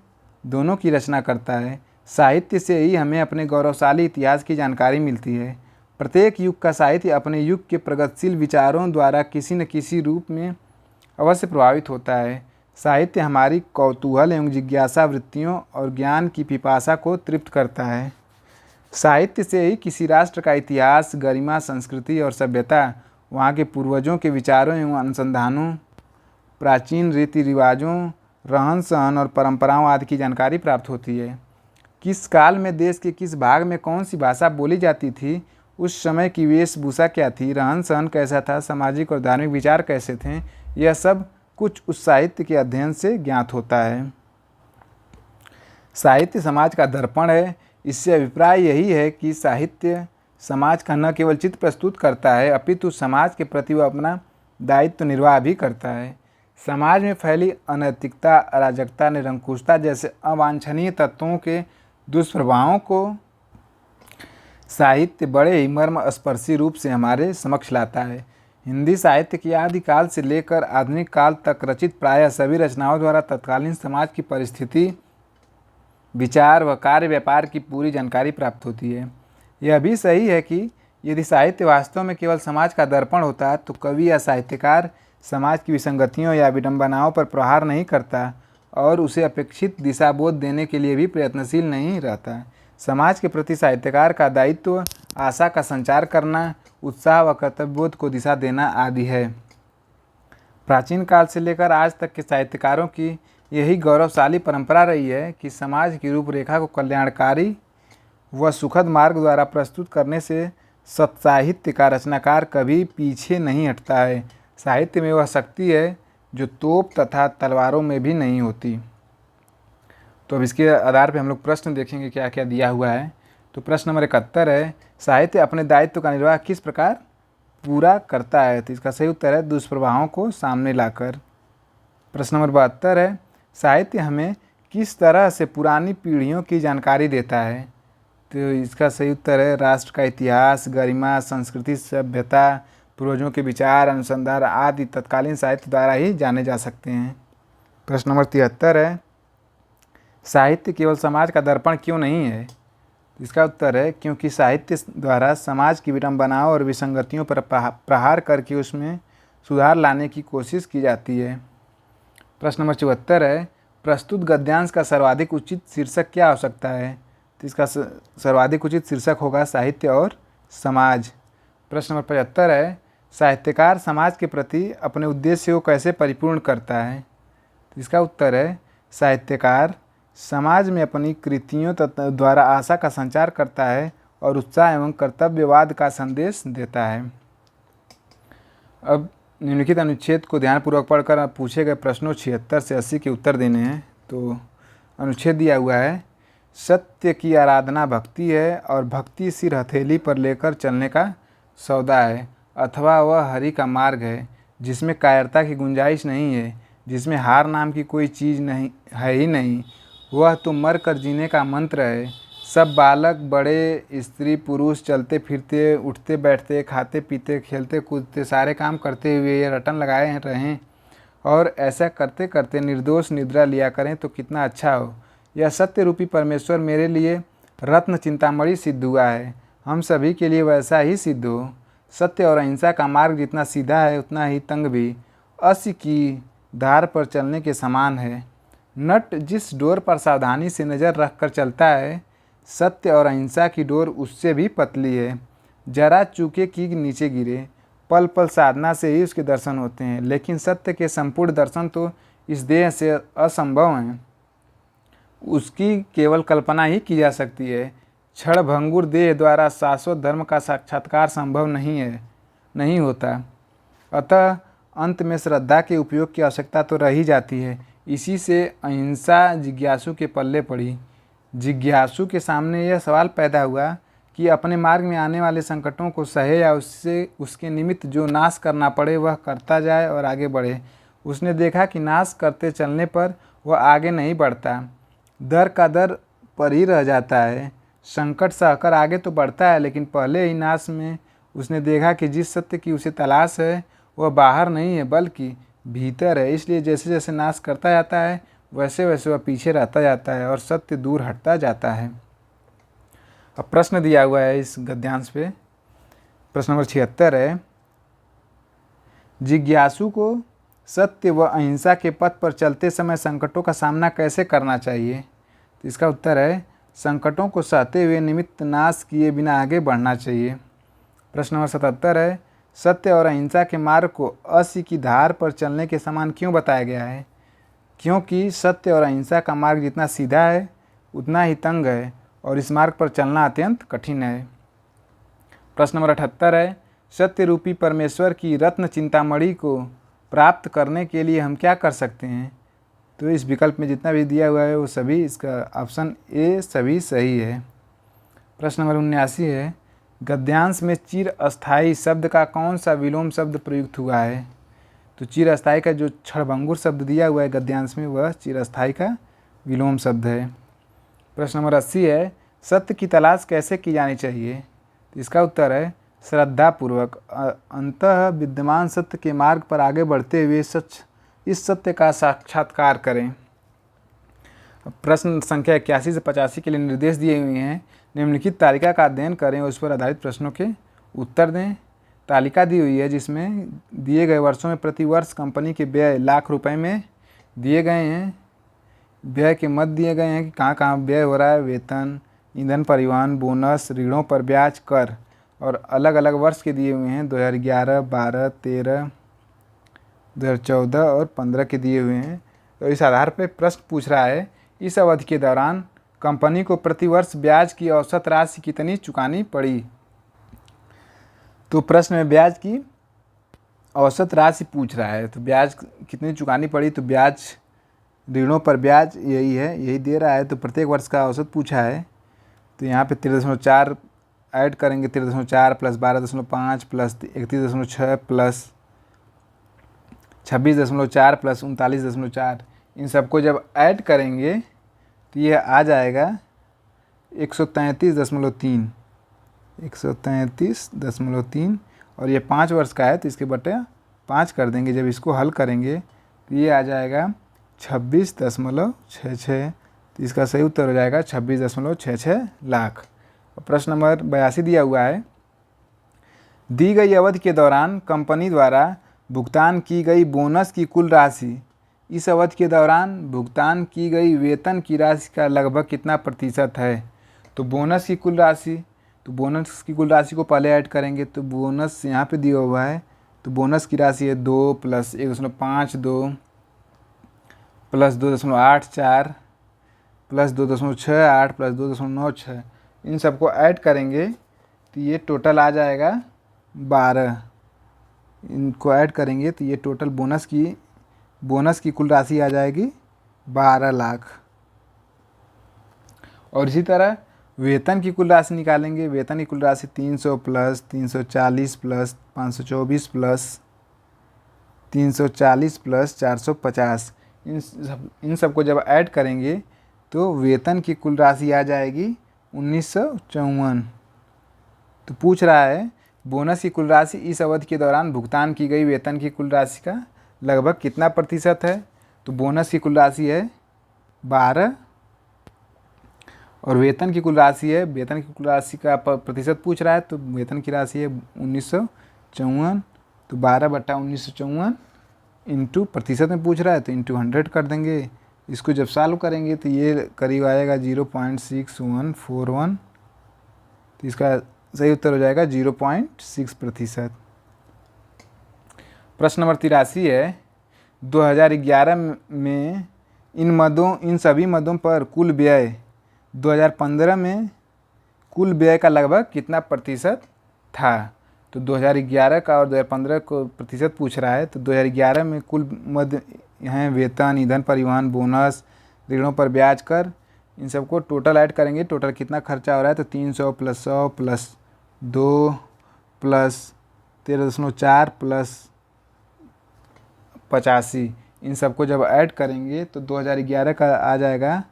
दोनों की रचना करता है। साहित्य से ही हमें अपने गौरवशाली इतिहास की जानकारी मिलती है। प्रत्येक युग का साहित्य अपने युग के प्रगतिशील विचारों द्वारा किसी न किसी रूप में अवश्य प्रभावित होता है। साहित्य हमारी कौतूहल एवं जिज्ञासा वृत्तियों और ज्ञान की पिपासा को तृप्त करता है। साहित्य से ही किसी राष्ट्र का इतिहास, गरिमा, संस्कृति और सभ्यता, वहाँ के पूर्वजों के विचारों एवं अनुसंधानों, प्राचीन रीति रिवाजों, रहन सहन और परंपराओं आदि की जानकारी प्राप्त होती है। किस काल में देश के किस भाग में कौन सी भाषा बोली जाती थी, उस समय की वेशभूषा क्या थी, रहन सहन कैसा था, सामाजिक और धार्मिक विचार कैसे थे, यह सब कुछ उस साहित्य के अध्ययन से ज्ञात होता है। साहित्य समाज का दर्पण है। इससे अभिप्राय यही है कि साहित्य समाज का न केवल चित्र प्रस्तुत करता है अपितु समाज के प्रति वह अपना दायित्व निर्वाह भी करता है। समाज में फैली अनैतिकता, अराजकता, निरंकुशता जैसे अवांछनीय तत्वों के दुष्प्रभावों को साहित्य बड़े ही मर्मस्पर्शी रूप से हमारे समक्ष लाता है। हिंदी साहित्य की आदिकाल से लेकर आधुनिक काल तक रचित प्रायः सभी रचनाओं द्वारा तत्कालीन समाज की परिस्थिति, विचार व कार्य व्यापार की पूरी जानकारी प्राप्त होती है। यह भी सही है कि यदि साहित्य वास्तव में केवल समाज का दर्पण होता तो कवि या साहित्यकार समाज की विसंगतियों या विडंबनाओं पर प्रहार नहीं करता और उसे अपेक्षित दिशाबोध देने के लिए भी प्रयत्नशील नहीं रहता। समाज के प्रति साहित्यकार का दायित्व आशा का संचार करना, उत्साह व कर्तव्यबोध को दिशा देना आदि है। प्राचीन काल से लेकर आज तक के साहित्यकारों की यही गौरवशाली परंपरा रही है कि समाज की रूपरेखा को कल्याणकारी व सुखद मार्ग द्वारा प्रस्तुत करने से सत्साहित्य का रचनाकार कभी पीछे नहीं हटता है। साहित्य में वह शक्ति है जो तोप तथा तलवारों में भी नहीं होती। तो अब इसके आधार पर हम लोग प्रश्न देखेंगे क्या क्या दिया हुआ है। तो प्रश्न नंबर 71 है, साहित्य अपने दायित्व का निर्वाह किस प्रकार पूरा करता है? तो इसका सही उत्तर है दुष्प्रभावों को सामने लाकर। प्रश्न नंबर 72 है, साहित्य हमें किस तरह से पुरानी पीढ़ियों की जानकारी देता है? तो इसका सही उत्तर है राष्ट्र का इतिहास, गरिमा, संस्कृति, सभ्यता, पूर्वजों के विचार, अनुसंधान आदि तत्कालीन साहित्य द्वारा ही जाने जा सकते हैं। प्रश्न नंबर 73 है, साहित्य केवल समाज का दर्पण क्यों नहीं है? इसका उत्तर है क्योंकि साहित्य द्वारा समाज की विडंबनाओं और विसंगतियों पर प्रहार करके उसमें सुधार लाने की कोशिश की जाती है। प्रश्न नंबर 74 है, प्रस्तुत गद्यांश का सर्वाधिक उचित शीर्षक क्या हो सकता है? तो इसका सर्वाधिक उचित शीर्षक होगा साहित्य और समाज। प्रश्न नंबर 75 है, साहित्यकार समाज के प्रति अपने उद्देश्य को कैसे परिपूर्ण करता है? तो इसका उत्तर है, साहित्यकार समाज में अपनी कृतियों द्वारा आशा का संचार करता है और उत्साह एवं कर्तव्यवाद का संदेश देता है। अब निम्नलिखित अनुच्छेद को ध्यानपूर्वक पढ़कर पूछे गए प्रश्नों 76 से 80 के उत्तर देने हैं। तो अनुच्छेद दिया हुआ है, सत्य की आराधना भक्ति है और भक्ति सिर हथेली पर लेकर चलने का सौदा है, अथवा वह हरि का मार्ग है जिसमें कायरता की गुंजाइश नहीं है, जिसमें हार नाम की कोई चीज़ नहीं है ही नहीं। वह तो मर कर जीने का मंत्र है। सब बालक बड़े स्त्री पुरुष चलते फिरते उठते बैठते खाते पीते खेलते कूदते सारे काम करते हुए ये रटन लगाए रहें और ऐसा करते करते निर्दोष निद्रा लिया करें तो कितना अच्छा हो। यह सत्य रूपी परमेश्वर मेरे लिए रत्न चिंतामणि सिद्ध हुआ है, हम सभी के लिए वैसा ही सिद्ध हो। सत्य और अहिंसा का मार्ग जितना सीधा है उतना ही तंग भी अस्सी की धार पर चलने के समान है। नट जिस डोर पर सावधानी से नज़र रख कर चलता है, सत्य और अहिंसा की डोर उससे भी पतली है। जरा चूके की नीचे गिरे, पल पल साधना से ही उसके दर्शन होते हैं, लेकिन सत्य के संपूर्ण दर्शन तो इस देह से असंभव हैं। उसकी केवल कल्पना ही की जा सकती है। क्षण भंगुर देह द्वारा शाश्वत धर्म का साक्षात्कार संभव नहीं होता। अतः अंत में श्रद्धा के उपयोग की आवश्यकता तो रह ही जाती है। इसी से अहिंसा जिज्ञासु के पल्ले पड़ी। जिज्ञासु के सामने यह सवाल पैदा हुआ कि अपने मार्ग में आने वाले संकटों को सहे या उसके निमित्त जो नाश करना पड़े वह करता जाए और आगे बढ़े। उसने देखा कि नाश करते चलने पर वह आगे नहीं बढ़ता, दर का दर पर ही रह जाता है। संकट सहकर आगे तो बढ़ता है, लेकिन पहले ही नाश में उसने देखा कि जिस सत्य की उसे तलाश है वह बाहर नहीं है बल्कि भीतर है। इसलिए जैसे जैसे नाश करता जाता है वैसे वैसे वह पीछे रहता जाता है और सत्य दूर हटता जाता है। अब प्रश्न दिया हुआ है इस गद्यांश पे, प्रश्न नंबर 76 है, जिज्ञासु को सत्य व अहिंसा के पथ पर चलते समय संकटों का सामना कैसे करना चाहिए? तो इसका उत्तर है, संकटों को सहते हुए निमित्त नाश किए बिना आगे बढ़ना चाहिए। प्रश्न नंबर 77 है, सत्य और अहिंसा के मार्ग को अस्सी की धार पर चलने के समान क्यों बताया गया है? क्योंकि सत्य और अहिंसा का मार्ग जितना सीधा है उतना ही तंग है और इस मार्ग पर चलना अत्यंत कठिन है। प्रश्न नंबर 78 है, सत्य रूपी परमेश्वर की रत्न चिंतामणि को प्राप्त करने के लिए हम क्या कर सकते हैं? तो इस विकल्प में जितना भी दिया हुआ है वो सभी, इसका ऑप्शन ए सभी सही है। प्रश्न नंबर 79 है, गद्यांश में चिर अस्थायी शब्द का कौन सा विलोम शब्द प्रयुक्त हुआ है? तो चिर अस्थायी का जो क्षणभंगुर शब्द दिया हुआ है गद्यांश में वह चिर अस्थायी का विलोम शब्द है। प्रश्न नंबर 80 है, सत्य की तलाश कैसे की जानी चाहिए? तो इसका उत्तर है, श्रद्धापूर्वक अंतः विद्यमान सत्य के मार्ग पर आगे बढ़ते हुए इस सत्य का साक्षात्कार करें। प्रश्न संख्या 81 से 85 के लिए निर्देश दिए हुए हैं। निम्नलिखित तालिका का अध्ययन करें और उस पर आधारित प्रश्नों के उत्तर दें। तालिका दी हुई है जिसमें दिए गए वर्षों में प्रति वर्ष कंपनी के व्यय लाख रुपए में दिए गए हैं। व्यय के मत दिए गए हैं कि कहाँ कहाँ व्यय हो रहा है, वेतन, ईंधन, परिवहन, बोनस, ऋणों पर ब्याज, कर, और अलग अलग वर्ष के दिए हुए हैं। 2011, 12, 13, 2014 और 15 के दिए हुए हैं। तो इस आधार पर प्रश्न पूछ रहा है, इस अवधि के दौरान कंपनी को प्रतिवर्ष ब्याज की औसत राशि कितनी चुकानी पड़ी? तो प्रश्न में ब्याज की औसत राशि पूछ रहा है, तो ब्याज कितनी चुकानी पड़ी? तो ब्याज, ऋणों पर ब्याज यही है, यही दे रहा है, तो प्रत्येक वर्ष का औसत पूछा है। तो यहाँ पे 13.4 ऐड करेंगे, 13.4 प्लस 12.5 प्लस 31.6 प्लस 26.4 प्लस 39.4, इन सबको जब ऐड करेंगे तो ये आ जाएगा 133.3, 133.3, और ये 5 वर्ष का है तो इसके बटे 5 कर देंगे। जब इसको हल करेंगे तो ये आ जाएगा 26.66, तो इसका सही उत्तर हो जाएगा 26.66 लाख। प्रश्न नंबर 82 दिया हुआ है, दी गई अवधि के दौरान कंपनी द्वारा भुगतान की गई बोनस की कुल राशि इस अवधि के दौरान भुगतान की गई वेतन की राशि का लगभग कितना प्रतिशत है? तो बोनस की कुल राशि तो बोनस की कुल राशि को पहले ऐड करेंगे। तो बोनस यहाँ पे दिया हुआ है, तो बोनस की राशि है 2 प्लस 1.52 प्लस 2.84 प्लस 2.68 प्लस 2.96। इन सबको ऐड करेंगे तो ये टोटल आ जाएगा 12। इनको ऐड करेंगे तो ये टोटल बोनस की कुल राशि आ जाएगी 12 लाख। और इसी तरह वेतन की कुल राशि निकालेंगे। वेतन की कुल राशि 300 प्लस 340 प्लस 524 प्लस 340 प्लस 450। इन सबको जब ऐड करेंगे तो वेतन की कुल राशि आ जाएगी 1954। तो पूछ रहा है बोनस की कुल राशि इस अवधि के दौरान भुगतान की गई वेतन की कुल राशि का लगभग कितना प्रतिशत है। तो बोनस की कुल राशि है 12 और वेतन की कुल राशि है, वेतन की कुल राशि का प्रतिशत पूछ रहा है, तो वेतन की राशि है 1954। तो 12/1954 इंटू प्रतिशत में पूछ रहा है तो इंटू 100 कर देंगे। इसको जब सॉल्व करेंगे तो ये करीब आएगा 0.6141। तो इसका सही उत्तर हो जाएगा 0.6%। प्रश्न नंबर 83 है 2011 में इन सभी मदों पर कुल व्यय 2015 में कुल व्यय का लगभग कितना प्रतिशत था। तो 2011 का और 2015 को प्रतिशत पूछ रहा है। तो 2011 में कुल मद हैं वेतन, ईंधन, परिवहन, बोनस, ऋणों पर ब्याज कर, इन सबको टोटल ऐड करेंगे। टोटल कितना खर्चा हो रहा है तो 300 प्लस 100 प्लस 2 प्लस 13.4 प्लस 85। इन सबको जब ऐड करेंगे तो 2011 का आ जाएगा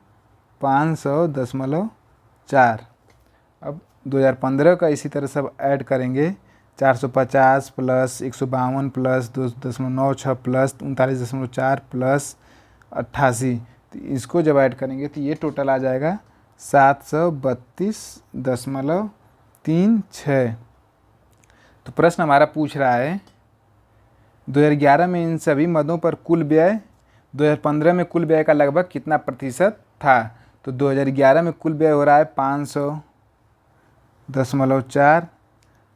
500.4। अब 2015 का इसी तरह सब ऐड करेंगे। 450 प्लस 152 प्लस 2.96 प्लस 39.4 प्लस 88। तो इसको जब ऐड करेंगे तो ये टोटल आ जाएगा 732.36। तो प्रश्न हमारा पूछ रहा है 2011 में इन सभी मदों पर कुल व्यय 2015 में कुल व्यय का लगभग कितना प्रतिशत था। तो 2011 में कुल व्यय हो रहा है 500.4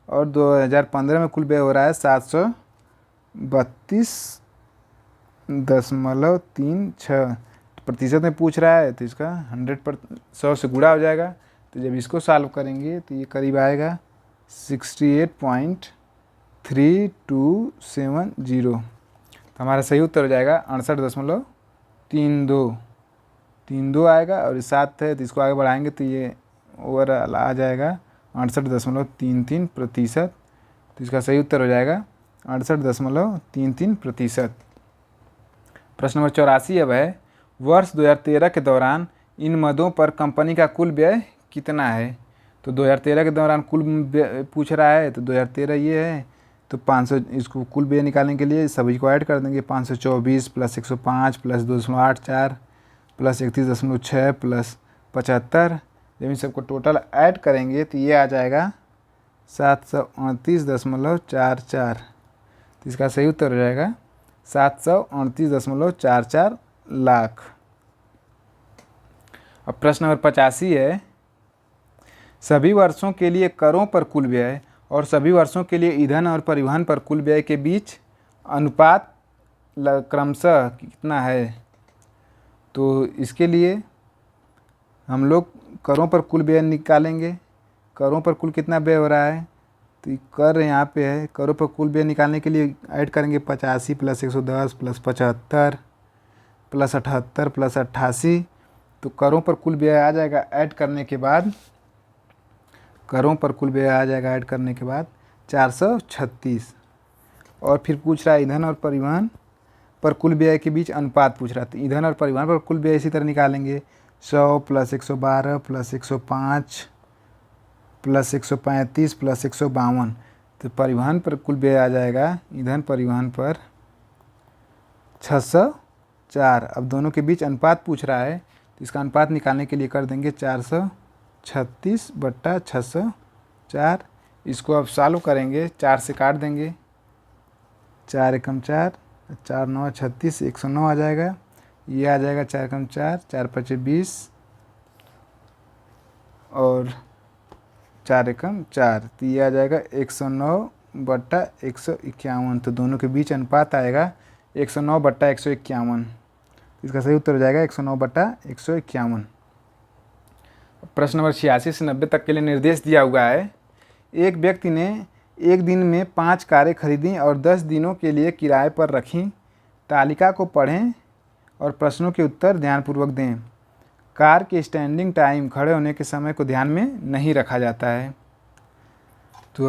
और 2015 में कुल व्यय हो रहा है 732.36। प्रतिशत में पूछ रहा है तो इसका 100 से गुणा हो जाएगा। तो जब इसको सॉल्व करेंगे तो ये करीब आएगा 68.3270। तो हमारा सही उत्तर हो जाएगा 68.32 आएगा। और 7 है तो इसको आगे बढ़ाएंगे तो ये ओवरऑल आ जाएगा 68.33%। तो इसका सही उत्तर हो जाएगा 68.33%। प्रश्न नंबर 84 अब है वर्ष 2013 के दौरान इन मदों पर कंपनी का कुल व्यय कितना है। तो 2013 के दौरान कुल व्यय पूछ रहा है। तो 2013 ये है तो 500, इसको कुल व्यय निकालने के लिए सभी को ऐड कर देंगे। 524 प्लस 105 प्लस 2.84 प्लस 31.6 प्लस 75। जब इन सबको टोटल ऐड करेंगे तो ये आ जाएगा 738.44। तो इसका सही उत्तर हो जाएगा 738.44 लाख। अब प्रश्न नंबर 85 है सभी वर्षों के लिए करों पर कुल व्यय और सभी वर्षों के लिए ईंधन और परिवहन पर कुल व्यय के बीच अनुपात क्रमशः कितना है। तो इसके लिए हम लोग करों पर कुल व्यय निकालेंगे। करों पर कुल कितना व्यय हो रहा है तो कर यहाँ पे है। करों पर कुल व्यय निकालने के लिए ऐड करेंगे 85 प्लस 110 प्लस 75 प्लस 78 प्लस 88। तो करों पर कुल व्यय आ जाएगा ऐड करने के बाद, करों पर कुल व्यय आ जाएगा ऐड करने के बाद 436। और फिर पूछ रहा है ईंधन और परिवहन पर कुल व्यय के बीच अनुपात पूछ रहा है। तो ईंधन और परिवहन पर कुल व्यय इसी तरह निकालेंगे 100 प्लस 112 प्लस 105 प्लस 135 प्लस 152। तो परिवहन पर कुल व्यय आ जाएगा ईंधन परिवहन पर 604। अब दोनों के बीच अनुपात पूछ रहा है तो इसका अनुपात निकालने के लिए कर देंगे 436/604। इसको अब सॉल्व करेंगे, 4 से काट देंगे, 4 एकम 4, 4 9 36, 109 आ जाएगा। ये आ जाएगा 4 एकम 4, 4 5 20 और 4 एकम 4, तो ये आ जाएगा 109/151। तो दोनों के बीच अनुपात आएगा 109/151। इसका सही उत्तर हो जाएगा 109/151। प्रश्न नंबर 86 से 90 तक के लिए निर्देश दिया हुआ है। एक व्यक्ति ने एक दिन में 5 कारें खरीदी और 10 दिनों के लिए किराए पर रखीं। तालिका को पढ़ें और प्रश्नों के उत्तर ध्यानपूर्वक दें। कार के स्टैंडिंग टाइम, खड़े होने के समय को ध्यान में नहीं रखा जाता है। तो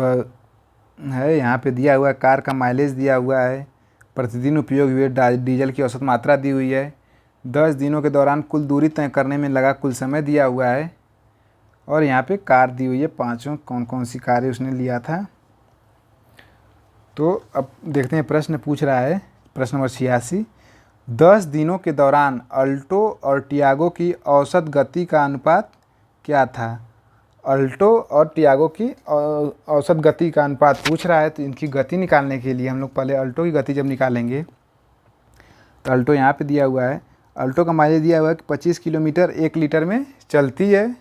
है यहाँ पे दिया हुआ है, कार का माइलेज दिया हुआ है, प्रतिदिन उपयोग हुए डीजल की औसत मात्रा दी हुई है, 10 दिनों के दौरान कुल दूरी तय करने में लगा कुल समय दिया हुआ है, और यहाँ पे कार दी हुई है, पांचों कौन कौन सी कारें उसने लिया था। तो अब देखते हैं प्रश्न पूछ रहा है, प्रश्न नंबर 86। 10 दिनों के दौरान अल्टो और टियागो की औसत गति का अनुपात क्या था। अल्टो और टियागो की औसत गति का अनुपात पूछ रहा है। तो इनकी गति निकालने के लिए हम लोग पहले अल्टो की गति जब निकालेंगे, तो अल्टो यहाँ पे दिया हुआ है। अल्टो का माइलेज दिया हुआ है कि 25 किलोमीटर 1 लीटर में चलती है,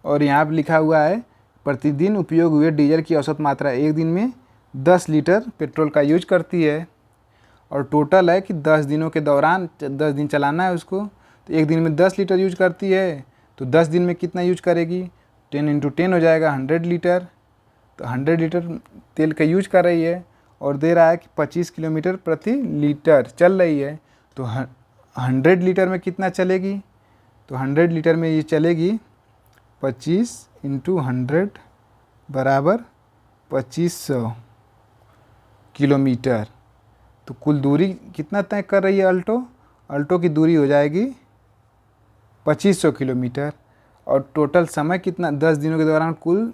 और यहाँ पे लिखा हुआ है प्रतिदिन उपयोग हुए डीजल की औसत मात्रा एक दिन में 10 लीटर पेट्रोल का यूज करती है, और टोटल है कि 10 दिनों के दौरान 10 दिन चलाना है उसको, तो एक दिन में 10 लीटर यूज करती है। तो 10 दिन में कितना यूज करेगी, 10 × 10 हो जाएगा 100 लीटर। तो 100 लीटर तेल का यूज कर रही है, और दे रहा है कि 25 किलोमीटर प्रति लीटर चल रही है। तो 100 लीटर में कितना चलेगी, तो 100 लीटर में ये चलेगी 25 × 100 बराबर 2500 किलोमीटर। तो कुल दूरी कितना तय कर रही है अल्टो, अल्टो की दूरी हो जाएगी 2500 किलोमीटर, और टोटल समय कितना, 10 दिनों के दौरान कुल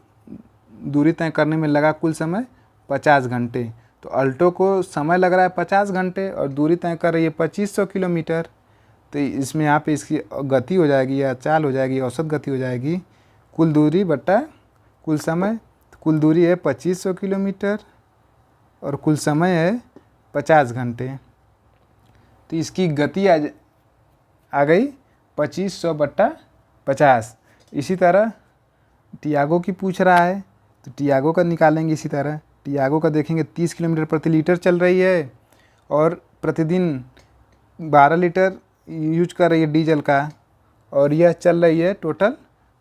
दूरी तय करने में लगा कुल समय 50 घंटे। तो अल्टो को समय लग रहा है 50 घंटे और दूरी तय कर रही है 2500 किलोमीटर। तो इसमें यहाँ पे इसकी गति हो जाएगी या चाल हो जाएगी, औसत गति हो जाएगी कुल दूरी बटा कुल समय। तो कुल दूरी है 2500 किलोमीटर और कुल समय है 50 घंटे। तो इसकी गति आ गई 2500/50। इसी तरह टियागो की पूछ रहा है, तो टियागो का निकालेंगे इसी तरह। टियागो का देखेंगे 30 किलोमीटर प्रति लीटर चल रही है, और प्रतिदिन 12 लीटर यूज कर रही है डीजल का, और यह चल रही है टोटल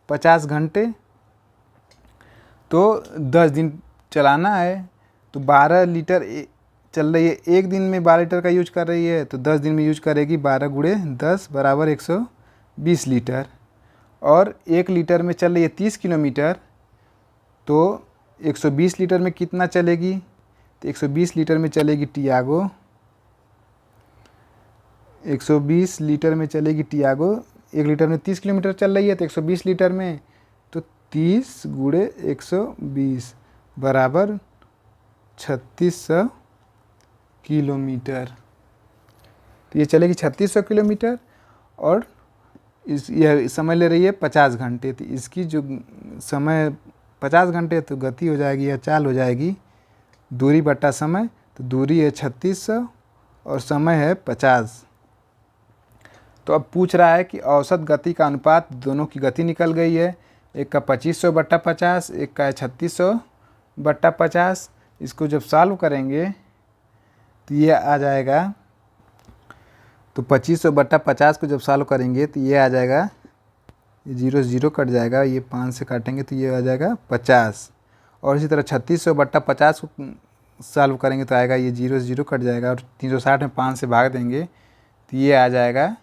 50 घंटे। तो 10 दिन चलाना है, तो 12 लीटर चल रही है, एक दिन में 12 लीटर का यूज कर रही है, तो 10 दिन में यूज करेगी 12 × 10 बराबर 120 लीटर। और 1 लीटर में चल रही है 30 किलोमीटर, तो 120 लीटर में कितना चलेगी, तो 120 लीटर में चलेगी टियागो, 120 लीटर में चलेगी टियागो। 1 लीटर में 30 किलोमीटर चल रही है, तो 120 लीटर में तो 30 × 120 बराबर 3600 किलोमीटर। तो ये चलेगी 3600 किलोमीटर, और यह समय ले रही है 50 घंटे। तो इसकी जो समय 50 घंटे, तो गति हो जाएगी या चाल हो जाएगी दूरी बटा समय। तो दूरी है 3600 और समय है 50। तो अब पूछ रहा है कि औसत गति का अनुपात, दोनों की गति निकल गई है, एक का 2500/50, एक का है 3600/50। इसको जब सॉल्व करेंगे तो ये आ जाएगा, तो 2500/50 को जब सॉल्व करेंगे तो ये आ जाएगा, ये 0 से 0 कट जाएगा, ये 5 से काटेंगे तो ये आ जाएगा 50। और इसी तरह 3600/50 को सॉल्व करेंगे तो आएगा, ये 0 से 0 कट जाएगा, और 360 में 5 से भाग देंगे तो ये आ जाएगा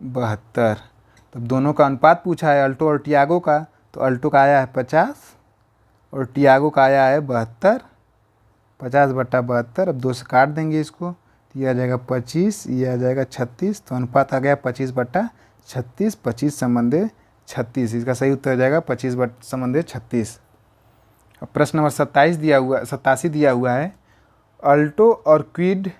72। तब दोनों का अनुपात पूछा है अल्टो और टियागो का, तो अल्टो का आया है 50 और टियागो का आया है 72। 50/72, अब 2 से काट देंगे इसको, तो ये आ जाएगा 25, ये आ जाएगा 36। तो अनुपात आ गया 25/36, 25/36। इसका सही उत्तर हो जाएगा 25/36। अब प्रश्न नंबर 87 दिया हुआ है। अल्टो और क्विड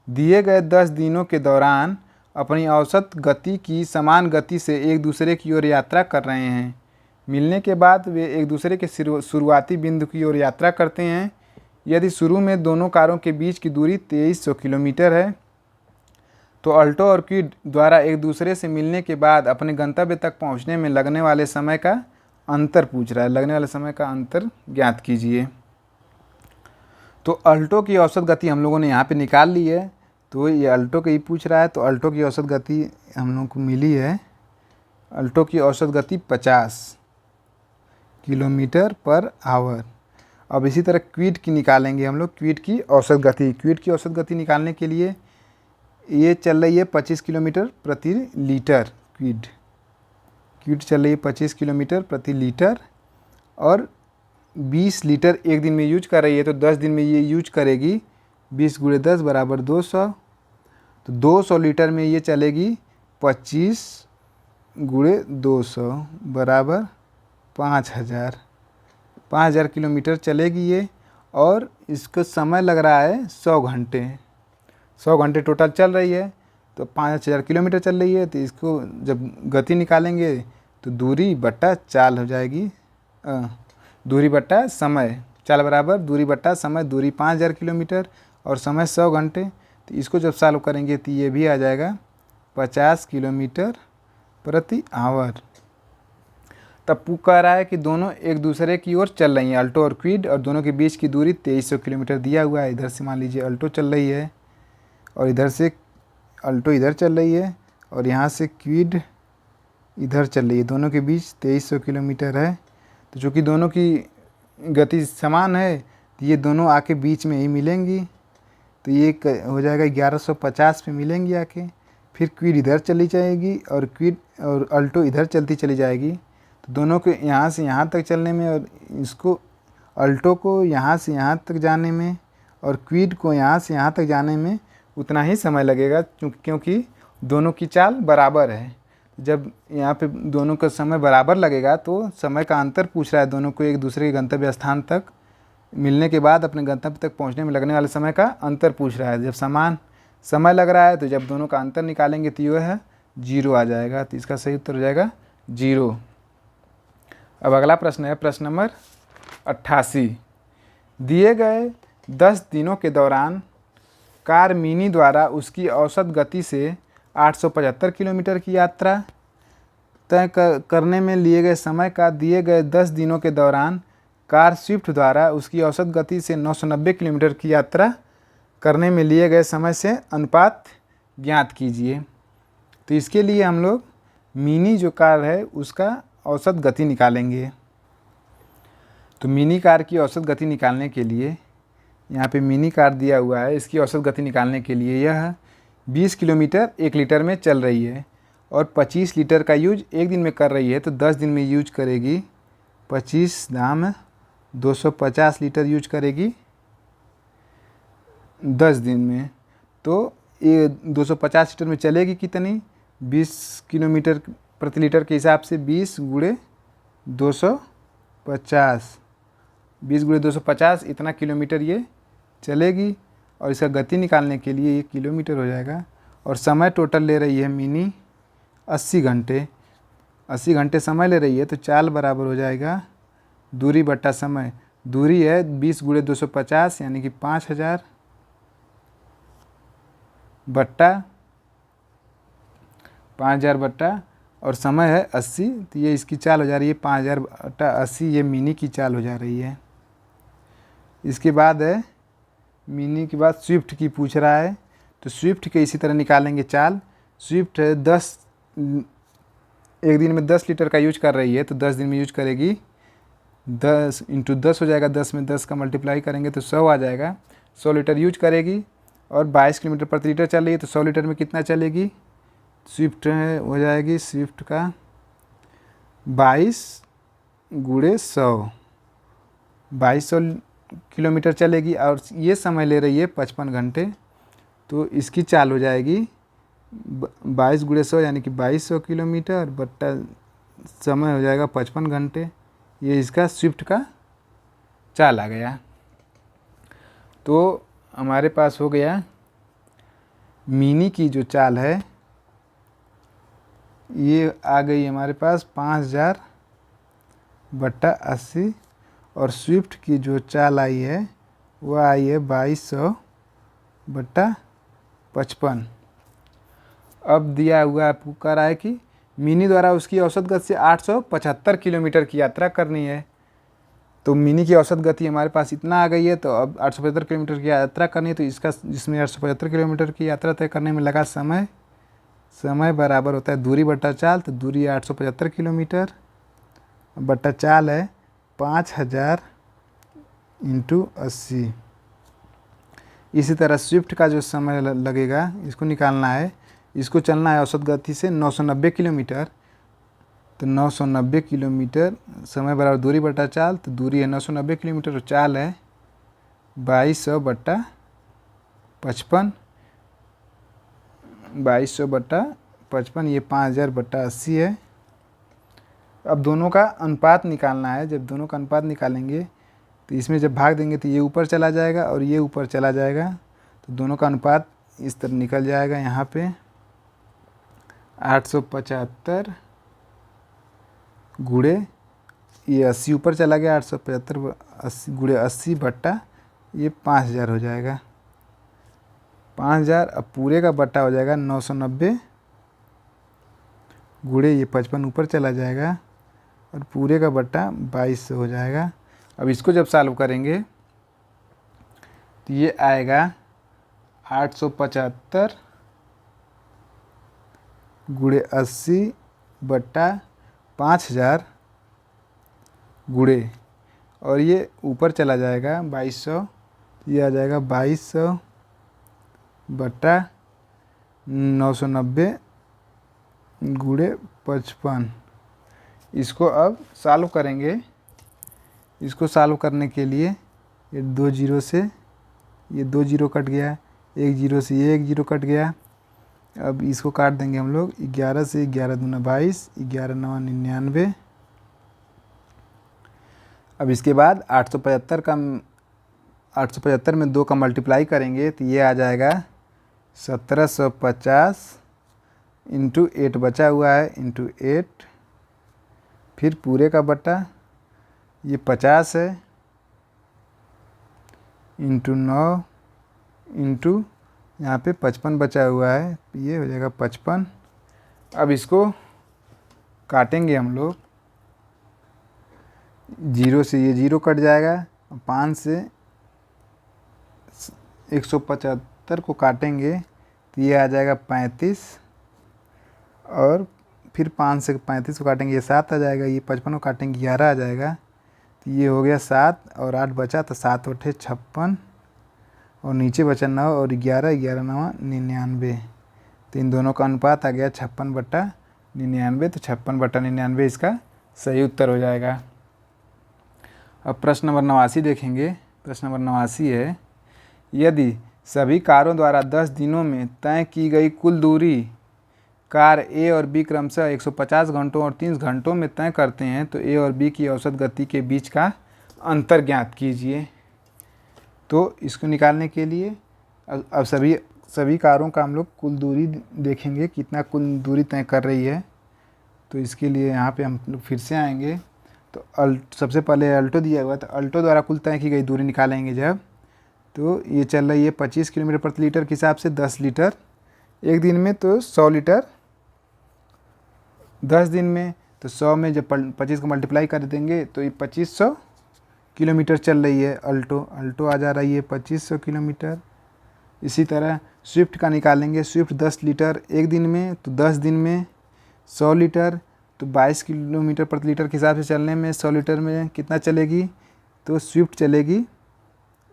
दिए गए 10 दिनों के दौरान अपनी औसत गति की समान गति से एक दूसरे की ओर यात्रा कर रहे हैं। मिलने के बाद वे एक दूसरे के शुरुआती बिंदु की ओर यात्रा करते हैं। यदि शुरू में दोनों कारों के बीच की दूरी 2300 किलोमीटर है, तो अल्टो और क्विड द्वारा एक दूसरे से मिलने के बाद अपने गंतव्य तक पहुंचने में लगने वाले समय का अंतर पूछ रहा है, लगने वाले समय का अंतर ज्ञात कीजिए। तो अल्टो की औसत गति हम लोगों ने यहाँ पे निकाल ली है। तो ये अल्टो का ही पूछ रहा है, तो अल्टो की औसत गति हम लोगों को मिली है। अल्टो की औसत गति 50 किलोमीटर पर आवर। अब इसी तरह क्विड की निकालेंगे हम लोग, क्विड की औसत गति। क्विड की औसत गति निकालने के लिए ये चल रही है 25 किलोमीटर प्रति लीटर। क्विड चल रही है 25 किलोमीटर प्रति लीटर और 20 लीटर एक दिन में यूज कर रही है। तो 10 दिन में ये यूज करेगी 20 × 10 बराबर 200। तो 200 लीटर में ये चलेगी 25 × 200 बराबर 5000 किलोमीटर चलेगी ये। और इसको समय लग रहा है 100 घंटे। 100 घंटे टोटल चल रही है, तो 5000 किलोमीटर चल रही है। तो इसको जब गति निकालेंगे तो दूरी बट्टा चाल हो जाएगी। दूरी बट्टा समय, चाल बराबर दूरी बट्टा समय। दूरी 5000 किलोमीटर और समय 100 घंटे। तो इसको जब सॉल्व करेंगे तो ये भी आ जाएगा 50 किलोमीटर प्रति आवर। तब कह रहा है कि दोनों एक दूसरे की ओर चल रही हैं, अल्टो और क्विड, और दोनों के बीच की दूरी 2300 किलोमीटर दिया हुआ है। इधर से मान लीजिए अल्टो चल रही है और इधर से अल्टो इधर चल रही है और यहाँ से क्विड इधर चल रही है। दोनों के बीच 2300 किलोमीटर है। तो चूँकि दोनों की गति समान है तो ये दोनों आके बीच में ही मिलेंगी। तो ये हो जाएगा 1150 पे मिलेंगी आके। फिर क्विड इधर चली जाएगी और क्विड और अल्टो इधर चलती चली जाएगी। तो दोनों को यहाँ से यहाँ तक चलने में और इसको अल्टो को यहाँ से यहाँ तक जाने में और क्विड को यहाँ से यहाँ तक जाने में उतना ही समय लगेगा, क्योंकि दोनों की चाल बराबर है। जब यहाँ पे दोनों का समय बराबर लगेगा तो समय का अंतर पूछ रहा है। दोनों को एक दूसरे के गंतव्य स्थान तक मिलने के बाद अपने गंतव्य तक पहुँचने में लगने वाले समय का अंतर पूछ रहा है। जब समान समय लग रहा है तो जब दोनों का अंतर निकालेंगे तो ये है 0 आ जाएगा। तो इसका सही उत्तर हो जाएगा 0। अब अगला प्रश्न है प्रश्न नंबर 88। दिए गए 10 दिनों के दौरान कार मिनी द्वारा उसकी औसत गति से 875 किलोमीटर की यात्रा तय करने में लिए गए समय का दिए गए 10 दिनों के दौरान कार स्विफ्ट द्वारा उसकी औसत गति से 990 किलोमीटर की यात्रा करने में लिए गए समय से अनुपात ज्ञात कीजिए। तो इसके लिए हम लोग मिनी जो कार है उसका औसत गति निकालेंगे। तो मिनी कार की औसत गति निकालने के लिए यहाँ पे मिनी कार दिया हुआ है, इसकी औसत गति निकालने के लिए यह 20 किलोमीटर 1 लीटर में चल रही है और 25 लीटर का यूज एक दिन में कर रही है। तो 10 दिन में यूज करेगी 25 दाम 250 लीटर यूज करेगी 10 दिन में। तो ये 250 लीटर में चलेगी कितनी, 20 किलोमीटर प्रति लीटर के हिसाब से 20 × 250, 20 × 250 इतना किलोमीटर ये चलेगी। और इसका गति निकालने के लिए ये किलोमीटर हो जाएगा। और समय टोटल ले रही है मिनी 80 घंटे। 80 घंटे समय ले रही है। तो चाल बराबर हो जाएगा दूरी बट्टा समय। दूरी है 20 × 250 यानी कि 5000 बट्टा 5000 बट्टा और समय है 80। तो ये इसकी चाल हो जा रही है 5000 बट्टा 80। ये मिनी की चाल हो जा रही है। इसके बाद है मिनी के बाद स्विफ्ट की पूछ रहा है। तो स्विफ्ट के इसी तरह निकालेंगे चाल। स्विफ्ट है 10 एक दिन में 10 लीटर का यूज कर रही है। तो 10 दिन में यूज करेगी 10 × 10 हो जाएगा। 10 में 10 का मल्टीप्लाई करेंगे तो 100 आ जाएगा। 100 लीटर यूज करेगी और 22 किलोमीटर प्रति लीटर चल रही है। तो 100 लीटर में कितना चलेगी, स्विफ्ट हो जाएगी स्विफ्ट का 22 × 100, 2200 किलोमीटर चलेगी और ये समय ले रही है 55 घंटे। तो इसकी चाल हो जाएगी 22 × 100 यानी कि 2200 किलोमीटर बट्टा समय हो जाएगा 55 घंटे। ये इसका स्विफ्ट का चाल आ गया। तो हमारे पास हो गया मिनी की जो चाल है ये आ गई हमारे पास 5000 बट्टा 80 और स्विफ्ट की जो चाल आई है वह आई है 2200 बट्टा 55। अब दिया हुआ आपको कह रहा है कि मिनी द्वारा उसकी औसत गति से 875 किलोमीटर की यात्रा करनी है। तो मिनी की औसत गति हमारे पास इतना आ गई है, तो अब 875 किलोमीटर की यात्रा करनी है, तो इसका जिसमें 875 किलोमीटर की यात्रा तय करने में लगा समय बराबर होता है दूरी बटा चाल। तो दूरी है 875 किलोमीटर बटा चाल है 5000 इंटू 80। इसी तरह स्विफ्ट का जो समय लगेगा इसको निकालना है। इसको चलना है औसत गति से 990 किलोमीटर। तो 990 किलोमीटर समय बराबर दूरी बटा चाल। तो दूरी है 990 किलोमीटर और चाल है 2200 बटा 55। 2200 बटा 55, ये 5000 बटा 80 है। अब दोनों का अनुपात निकालना है। जब दोनों का अनुपात निकालेंगे तो इसमें जब भाग देंगे तो ये ऊपर चला जाएगा और ये ऊपर चला जाएगा। तो दोनों का अनुपात इस तरह निकल जाएगा। यहाँ पे 875 गुणे ये 80 ऊपर चला गया, 875 80 गुणे 80 बट्टा ये 5000 हो जाएगा। 5000 अब पूरे का बट्टा हो जाएगा 990 गुणे ये 55 ऊपर चला जाएगा और पूरे का बट्टा 2200 हो जाएगा। अब इसको जब सॉल्व करेंगे तो ये आएगा 875 गुणे 80 बट्टा 5000 गुणे और ये ऊपर चला जाएगा 2200, ये आ जाएगा 2200 बट्टा 990 गुणे 55। इसको अब सॉल्व करेंगे। इसको सॉल्व करने के लिए ये 2 जीरो से ये 2 जीरो कट गया, 1 जीरो से ये 1 जीरो कट गया। अब इसको काट देंगे हम लोग। 11 से 11 दूना 22, 11 नवा 99। अब इसके बाद 875 में 2 का मल्टीप्लाई करेंगे तो ये आ जाएगा 1750 इंटू 8 बचा हुआ है इंटू 8, फिर पूरे का बटा ये 50 है इंटू 9 इंटू यहाँ पे 55 बचा हुआ है, ये हो जाएगा 55। अब इसको काटेंगे हम लोग। 0 से ये 0 कट जाएगा, 5 से 175 को काटेंगे तो ये आ जाएगा 35 और फिर 5 से 35 को काटेंगे ये 7 आ जाएगा, ये 55 को काटेंगे 11 आ जाएगा। तो ये हो गया 7 और 8 बचा तो 7 8 56 और नीचे बचा 9 और 11 11 9 99। तो इन दोनों का अनुपात आ गया 56 बट्टा 99। तो 56 बट्टा 99 इसका सही उत्तर हो जाएगा। अब प्रश्न नंबर 89 देखेंगे। प्रश्न नंबर 89 है, यदि सभी कारों द्वारा 10 दिनों में तय की गई कुल दूरी कार ए और बी क्रमशः 150 घंटों और 30 घंटों में तय करते हैं तो ए और बी की औसत गति के बीच का अंतर ज्ञात कीजिए। तो इसको निकालने के लिए अब सभी कारों का हम लोग कुल दूरी देखेंगे, कितना कुल दूरी तय कर रही है। तो इसके लिए यहाँ पे हम लोग फिर से आएंगे। तो सबसे पहले अल्टो दिया हुआ, तो अल्टो द्वारा कुल तय की गई दूरी निकालेंगे जब, तो ये चल रही है 25 किलोमीटर प्रति लीटर के हिसाब से 10 लीटर एक दिन में, तो 100 लीटर 10 दिन में। तो 100 में जब 25 को मल्टीप्लाई कर देंगे तो ये 2500 किलोमीटर चल रही है अल्टो आ जा रही है 2500 किलोमीटर। इसी तरह स्विफ्ट का निकालेंगे। स्विफ्ट 10 लीटर एक दिन में, तो 10 दिन में 100 लीटर, तो 22 किलोमीटर प्रति लीटर के हिसाब से चलने में 100 लीटर में कितना चलेगी, तो स्विफ्ट चलेगी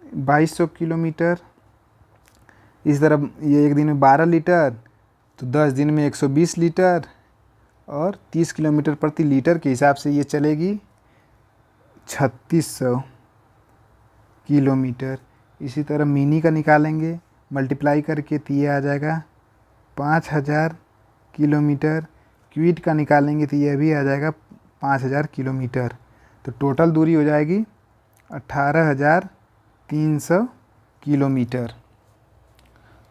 2200 किलोमीटर। इस तरह ये एक दिन में 12 लीटर, तो 10 दिन में 120 लीटर और 30 किलोमीटर प्रति लीटर के हिसाब से ये चलेगी 3600 किलोमीटर। इसी तरह मिनी का निकालेंगे मल्टीप्लाई करके, तो ये आ जाएगा 5000 किलोमीटर। क्विड का निकालेंगे तो ये भी आ जाएगा 5000 किलोमीटर। तो टोटल दूरी हो जाएगी 18300 किलोमीटर।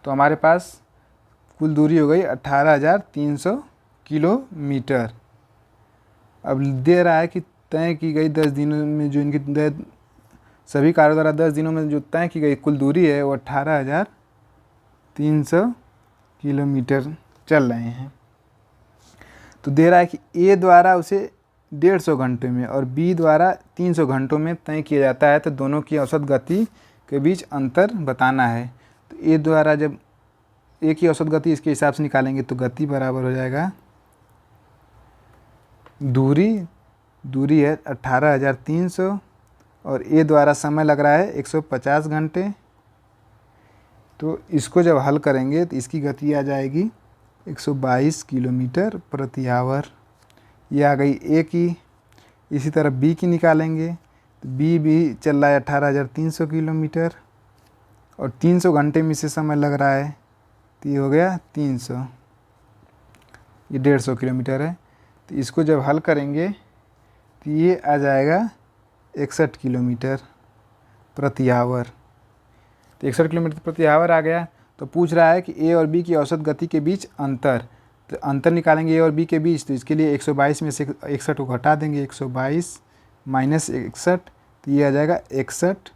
तो हमारे पास कुल दूरी हो गई 18300 किलोमीटर। अब दे रहा है कि तय की गई 10 दिनों में जो इनकी सभी कारों द्वारा 10 दिनों में जो तय की गई कुल दूरी है वो 18300 किलोमीटर चल रहे हैं। तो दे रहा है कि ए द्वारा उसे 150 घंटे में और बी द्वारा 300 घंटों में तय किया जाता है, तो दोनों की औसत गति के बीच अंतर बताना है। तो ए द्वारा जब ए की औसत गति इसके हिसाब से निकालेंगे तो गति बराबर हो जाएगा दूरी है 18,300 और ए द्वारा समय लग रहा है 150 घंटे। तो इसको जब हल करेंगे तो इसकी गति आ जाएगी 122 किलोमीटर प्रति आवर। ये आ गई ए की। इसी तरह बी की निकालेंगे तो बी भी चल रहा है 18,300 किलोमीटर और 300 घंटे में इसे समय लग रहा है, तो ये हो गया 300, ये 150 किलोमीटर है। तो इसको जब हल करेंगे तो ये आ जाएगा 61 किलोमीटर प्रति आवर। तो 61 किलोमीटर प्रति आवर आ गया। तो पूछ रहा है कि ए और बी की औसत गति के बीच अंतर, तो अंतर निकालेंगे ए और बी के बीच, तो इसके लिए 122 में से 61 को घटा देंगे, 122 माइनस 61, तो ये आ जाएगा 61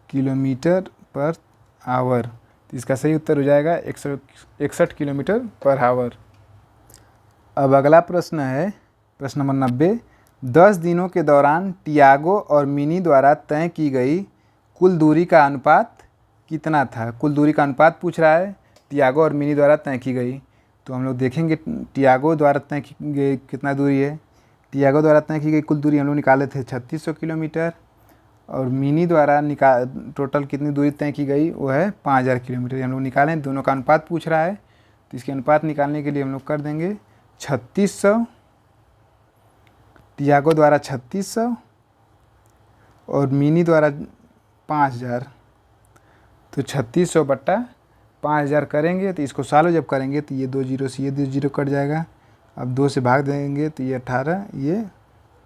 किलोमीटर पर आवर। तो इसका सही उत्तर हो जाएगा 61 किलोमीटर पर आवर। अब अगला प्रश्न है प्रश्न नंबर 90। 10 दिनों के दौरान टियागो और मिनी द्वारा तय की गई कुल दूरी का अनुपात कितना था? कुल दूरी का अनुपात पूछ रहा है, टियागो और मिनी द्वारा तय की गई। तो हम लोग देखेंगे टियागो द्वारा तय की गई कितना दूरी है। टियागो द्वारा तय की गई कुल दूरी हम लोग निकाले थे 3600 किलोमीटर और मिनी द्वारा टोटल कितनी दूरी तय की गई वो है 5000 किलोमीटर। हम लोग निकालें, दोनों का अनुपात पूछ रहा है, तो इसके अनुपात निकालने के लिए हम लोग कर देंगे 3600, टियागो द्वारा 3600 और मिनी द्वारा 5000। तो 3600 बट्टा 5000 करेंगे तो इसको सॉल्व जब करेंगे तो ये 2 जीरो से ये 2 जीरो कट जाएगा। अब 2 से भाग देंगे तो ये 18, ये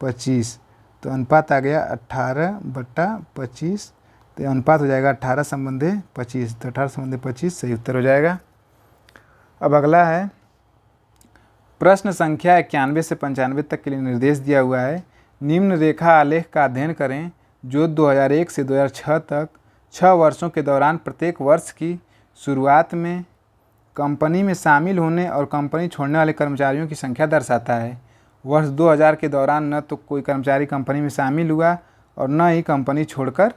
25, तो अनुपात आ गया 18/25। तो अनुपात हो जाएगा 18/25। तो 18/25 सही उत्तर हो जाएगा। अब अगला है प्रश्न संख्या 91 से 95 तक के लिए निर्देश दिया हुआ है। निम्न रेखा आलेख का अध्ययन करें जो 2001 से 2006 तक 6 वर्षों के दौरान प्रत्येक वर्ष की शुरुआत में कंपनी में शामिल होने और कंपनी छोड़ने वाले कर्मचारियों की संख्या दर्शाता है। वर्ष 2000 के दौरान न तो कोई कर्मचारी कंपनी में शामिल हुआ और न ही कंपनी छोड़कर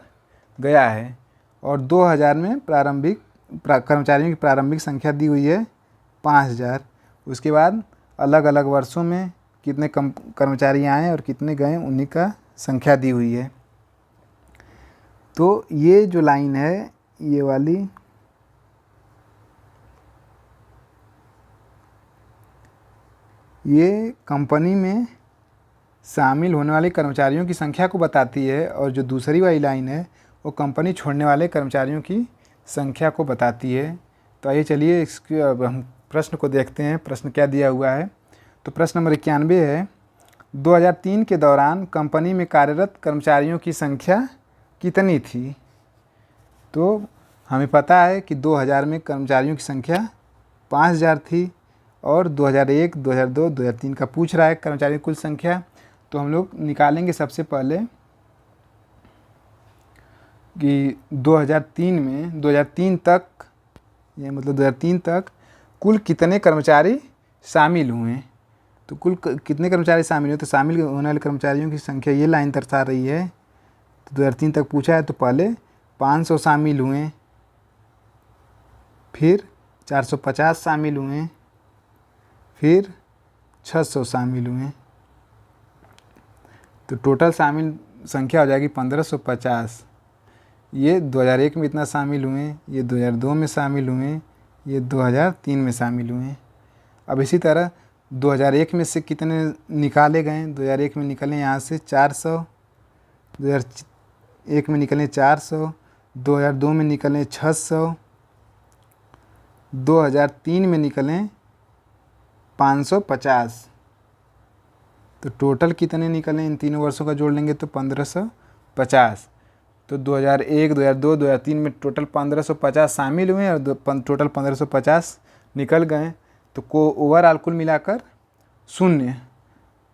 गया है। और 2000 में कर्मचारियों की प्रारंभिक संख्या दी हुई है 5000। उसके बाद अलग अलग वर्षों में कितने कर्मचारी आए और कितने गए उन्हीं का संख्या दी हुई है। तो ये जो लाइन है ये वाली, ये कंपनी में शामिल होने वाले कर्मचारियों की संख्या को बताती है और जो दूसरी वाली लाइन है वो कंपनी छोड़ने वाले कर्मचारियों की संख्या को बताती है। तो आइए चलिए इसके अब हम प्रश्न को देखते हैं, प्रश्न क्या दिया हुआ है। तो प्रश्न नंबर 91 है, 2003 के दौरान कंपनी में कार्यरत कर्मचारियों की संख्या कितनी थी? तो हमें पता है कि 2000 में कर्मचारियों की संख्या 5000 थी और 2001, 2002, 2003 का पूछ रहा है कर्मचारियों की कुल संख्या। तो हम लोग निकालेंगे सबसे पहले कि 2003 तक, ये मतलब 2003 तक कुल कितने कर्मचारी शामिल हुए। तो कुल कितने कर्मचारी शामिल हुए, तो शामिल होने वाले कर्मचारियों की संख्या ये लाइन दर्शा रही है। तो 2003 तक पूछा है तो पहले 500 शामिल हुए, फिर 450 शामिल हुए, फिर 600 शामिल हुए। तो टोटल शामिल संख्या हो जाएगी 1550। ये 2001 में इतना शामिल हुए, ये 2002 में शामिल हुए, ये 2003 में शामिल हुए। अब इसी तरह 2001 में से कितने निकाले गए, 2001 में निकले यहाँ से 400, 2001 में निकले 400, 2002 में निकले 600, 2003 में निकले 550। तो टोटल कितने निकले इन तीनों वर्षों का जोड़ लेंगे तो 1550। तो 2001, 2002, 2003 में टोटल 1550 शामिल हुए और टोटल 1550 निकल गए। तो को ओवरऑल कुल मिलाकर 0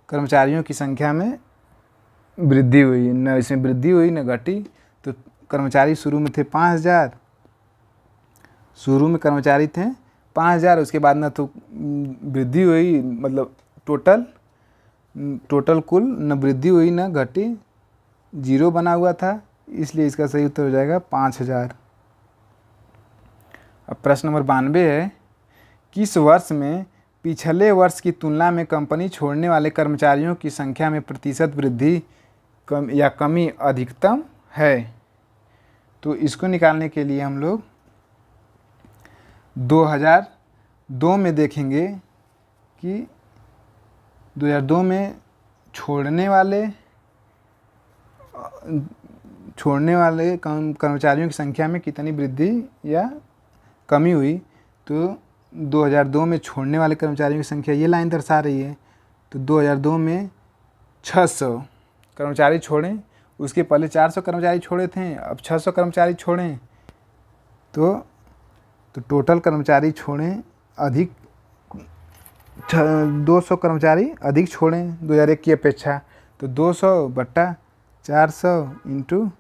कर्मचारियों की संख्या में वृद्धि हुई, न इसमें वृद्धि हुई न घटी। तो कर्मचारी शुरू में थे 5000, शुरू में कर्मचारी थे 5000, उसके बाद ना तो वृद्धि हुई, मतलब टोटल कुल न वृद्धि हुई न घटी, 0 बना हुआ था, इसलिए इसका सही उत्तर हो जाएगा 5000। अब प्रश्न नंबर 92 है, किस वर्ष में पिछले वर्ष की तुलना में कंपनी छोड़ने वाले कर्मचारियों की संख्या में प्रतिशत वृद्धि या कमी अधिकतम है? तो इसको निकालने के लिए हम लोग 2002 में देखेंगे कि 2002 में छोड़ने वाले कर्मचारियों की संख्या में कितनी वृद्धि या कमी हुई। तो 2002 में छोड़ने वाले कर्मचारियों की संख्या ये लाइन दर्शा रही है। तो 2002 में 600 कर्मचारी छोड़ें, उसके पहले 400 कर्मचारी छोड़े थे, अब 600 कर्मचारी छोड़ें, तो टोटल कर्मचारी छोड़ें अधिक 200 कर्मचारी अधिक छोड़ें 2001 की अपेक्षा। तो 200/400 इंटू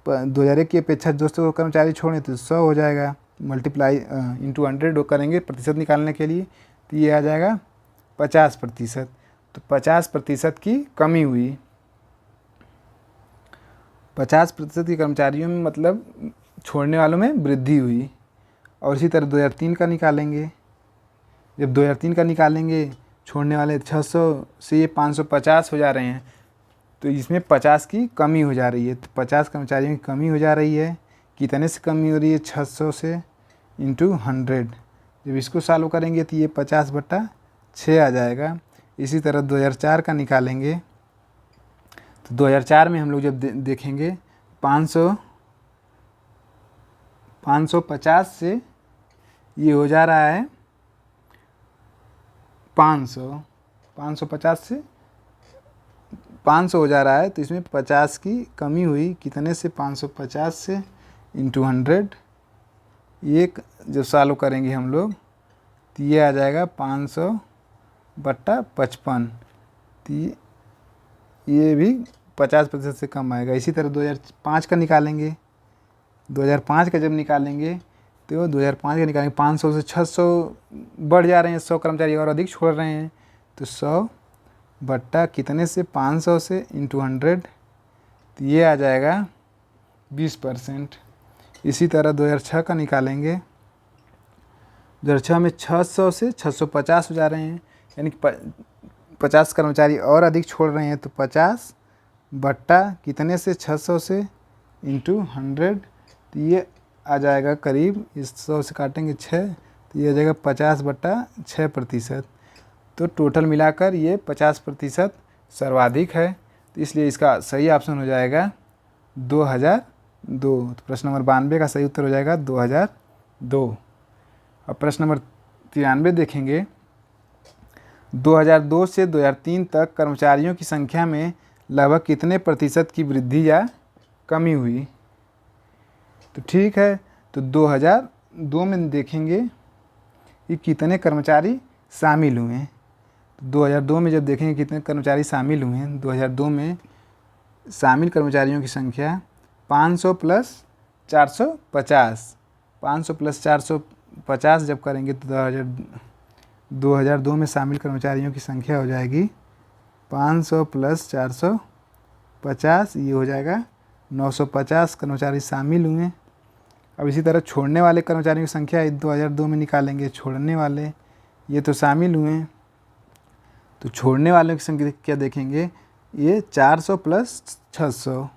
2001 की अपेक्षा 200 कर्मचारी छोड़ें तो 100 हो जाएगा, मल्टीप्लाई इंटू 100 करेंगे प्रतिशत निकालने के लिए, तो ये आ जाएगा 50%। तो 50% की कमी हुई। 50% की कर्मचारियों में मतलब छोड़ने वालों में वृद्धि हुई। और इसी तरह 2003 का निकालेंगे। जब 2003 का निकालेंगे, छोड़ने वाले 600 से ये 550 हो जा रहे हैं, तो इसमें 50 की कमी हो जा रही है। तो 50 कर्मचारियों की कमी हो जा रही है। कितने से कमी हो रही है? 600 से इंटू 100। जब इसको सॉल्व करेंगे तो ये 50/6 आ जाएगा। इसी तरह 2004 का निकालेंगे। तो 2004 में हम लोग जब देखेंगे 550 से ये हो जा रहा है 550 से 500 हो जा रहा है। तो इसमें 50 की कमी हुई। कितने से? 550 से इंटू 100। एक जब सॉल्व करेंगे हम लोग तो ये आ जाएगा 500/55। तो ये भी 50% से कम आएगा। इसी तरह 2005 का निकालेंगे। 2005 का जब निकालेंगे तो 2005 का निकालेंगे 500 से 600 बढ़ जा रहे हैं, 100 कर्मचारी और अधिक छोड़ रहे हैं। तो 100/ कितने से? 500 से इंटू 100। तो ये आ जाएगा 20%। इसी तरह 2006 का निकालेंगे। 2006 में 600 से 650 हो जा रहे हैं, यानी कि 50 कर्मचारी और अधिक छोड़ रहे हैं। तो 50/ कितने से? 600 से इंटू 100। तो ये आ जाएगा करीब, इस 100 से काटेंगे 6, तो ये आ जाएगा 50/6%। तो टोटल मिलाकर ये 50% सर्वाधिक है। तो इसलिए इसका सही ऑप्शन हो जाएगा 2002। तो प्रश्न नंबर 92 का सही उत्तर हो जाएगा 2002। अब प्रश्न नंबर 93 देखेंगे। 2002 से 2003 तक कर्मचारियों की संख्या में लगभग कितने प्रतिशत की वृद्धि या कमी हुई? तो ठीक है, तो 2002 में देखेंगे कि कितने कर्मचारी शामिल हुए हैं। 2002 में जब देखेंगे कितने कर्मचारी शामिल हुए हैं, 2002 में शामिल कर्मचारियों की संख्या 500 + 450। 500 + 450 जब करेंगे तो 2002 में शामिल कर्मचारियों की संख्या हो जाएगी 500 + 450, ये हो जाएगा 950 कर्मचारी शामिल हुए। अब इसी तरह छोड़ने वाले कर्मचारियों की संख्या 2002 में निकालेंगे। छोड़ने वाले ये तो शामिल हुए हैं, तो छोड़ने वालों की संख्या क्या देखेंगे? ये 400 + 600,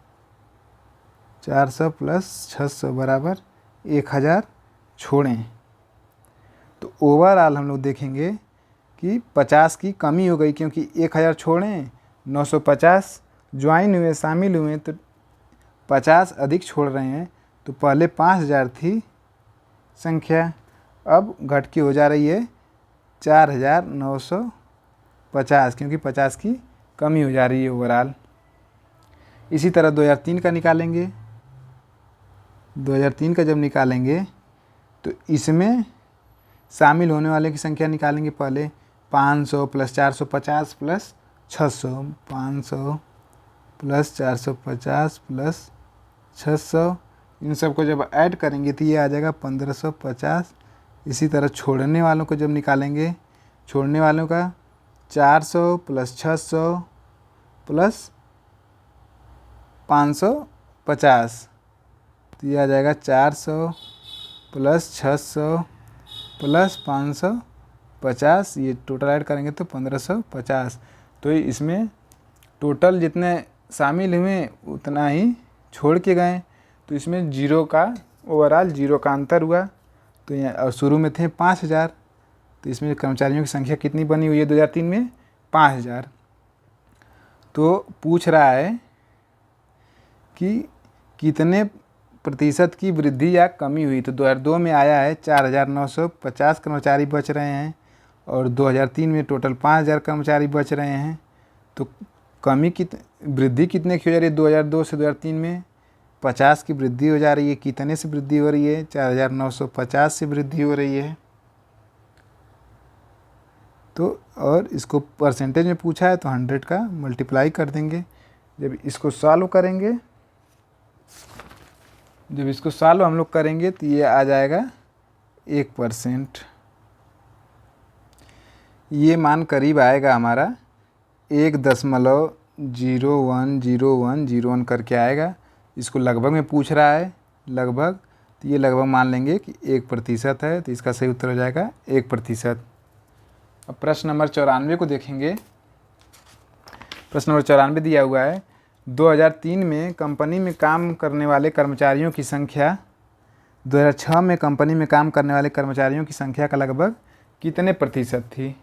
400 + 600 बराबर 1000 छोड़ें। तो ओवरऑल हम लोग देखेंगे कि 50 की कमी हो गई, क्योंकि 1000 छोड़ें, 950 ज्वाइन हुए, शामिल हुए, तो 50 अधिक छोड़ रहे हैं। तो पहले 5000 थी संख्या, अब घट के हो जा रही है 4950, क्योंकि 50 की कमी हो जा रही है ओवरऑल। इसी तरह 2003 का निकालेंगे। 2003 का जब निकालेंगे तो इसमें शामिल होने वाले की संख्या निकालेंगे। पहले 500 + 450 + 600, 500 + 450 + 600, इन सबको जब ऐड करेंगे तो ये आ जाएगा 1550। इसी तरह छोड़ने वालों को जब निकालेंगे, छोड़ने वालों का 400 प्लस 600 प्लस 550, तो ये आ जाएगा 400 प्लस 600 प्लस 550, ये टोटल ऐड करेंगे तो 1550। तो इसमें टोटल जितने शामिल हुए उतना ही छोड़ के गए, तो इसमें जीरो का ओवरऑल जीरो का अंतर हुआ। तो यहाँ और शुरू में थे 5000, तो इसमें कर्मचारियों की संख्या कितनी बनी हुई है 2003 में 5000। तो पूछ रहा है कि कितने प्रतिशत की वृद्धि या कमी हुई। तो 2002 में आया है 4950 कर्मचारी बच रहे हैं और 2003 में टोटल 5000 कर्मचारी बच रहे हैं। तो कमी वृद्धि कितने की हो जा रही है 2002 से 2003 में 50 की वृद्धि हो जा रही है। कितने से वृद्धि हो रही है 4950 से वृद्धि हो रही है। तो और इसको परसेंटेज में पूछा है तो 100 का मल्टीप्लाई कर देंगे। जब इसको सॉल्व हम लोग करेंगे तो ये आ जाएगा 1%। ये मान करीब आएगा हमारा 1.010101 करके आएगा। इसको लगभग में पूछ रहा है लगभग, तो ये लगभग मान लेंगे कि 1% है, तो इसका सही उत्तर हो जाएगा 1%। अब प्रश्न नंबर 94 को देखेंगे। प्रश्न नंबर 94 दिया हुआ है 2003 में कंपनी में काम करने वाले कर्मचारियों की संख्या 2006 में कंपनी में काम करने वाले कर्मचारियों की संख्या का लगभग कितने प्रतिशत थी।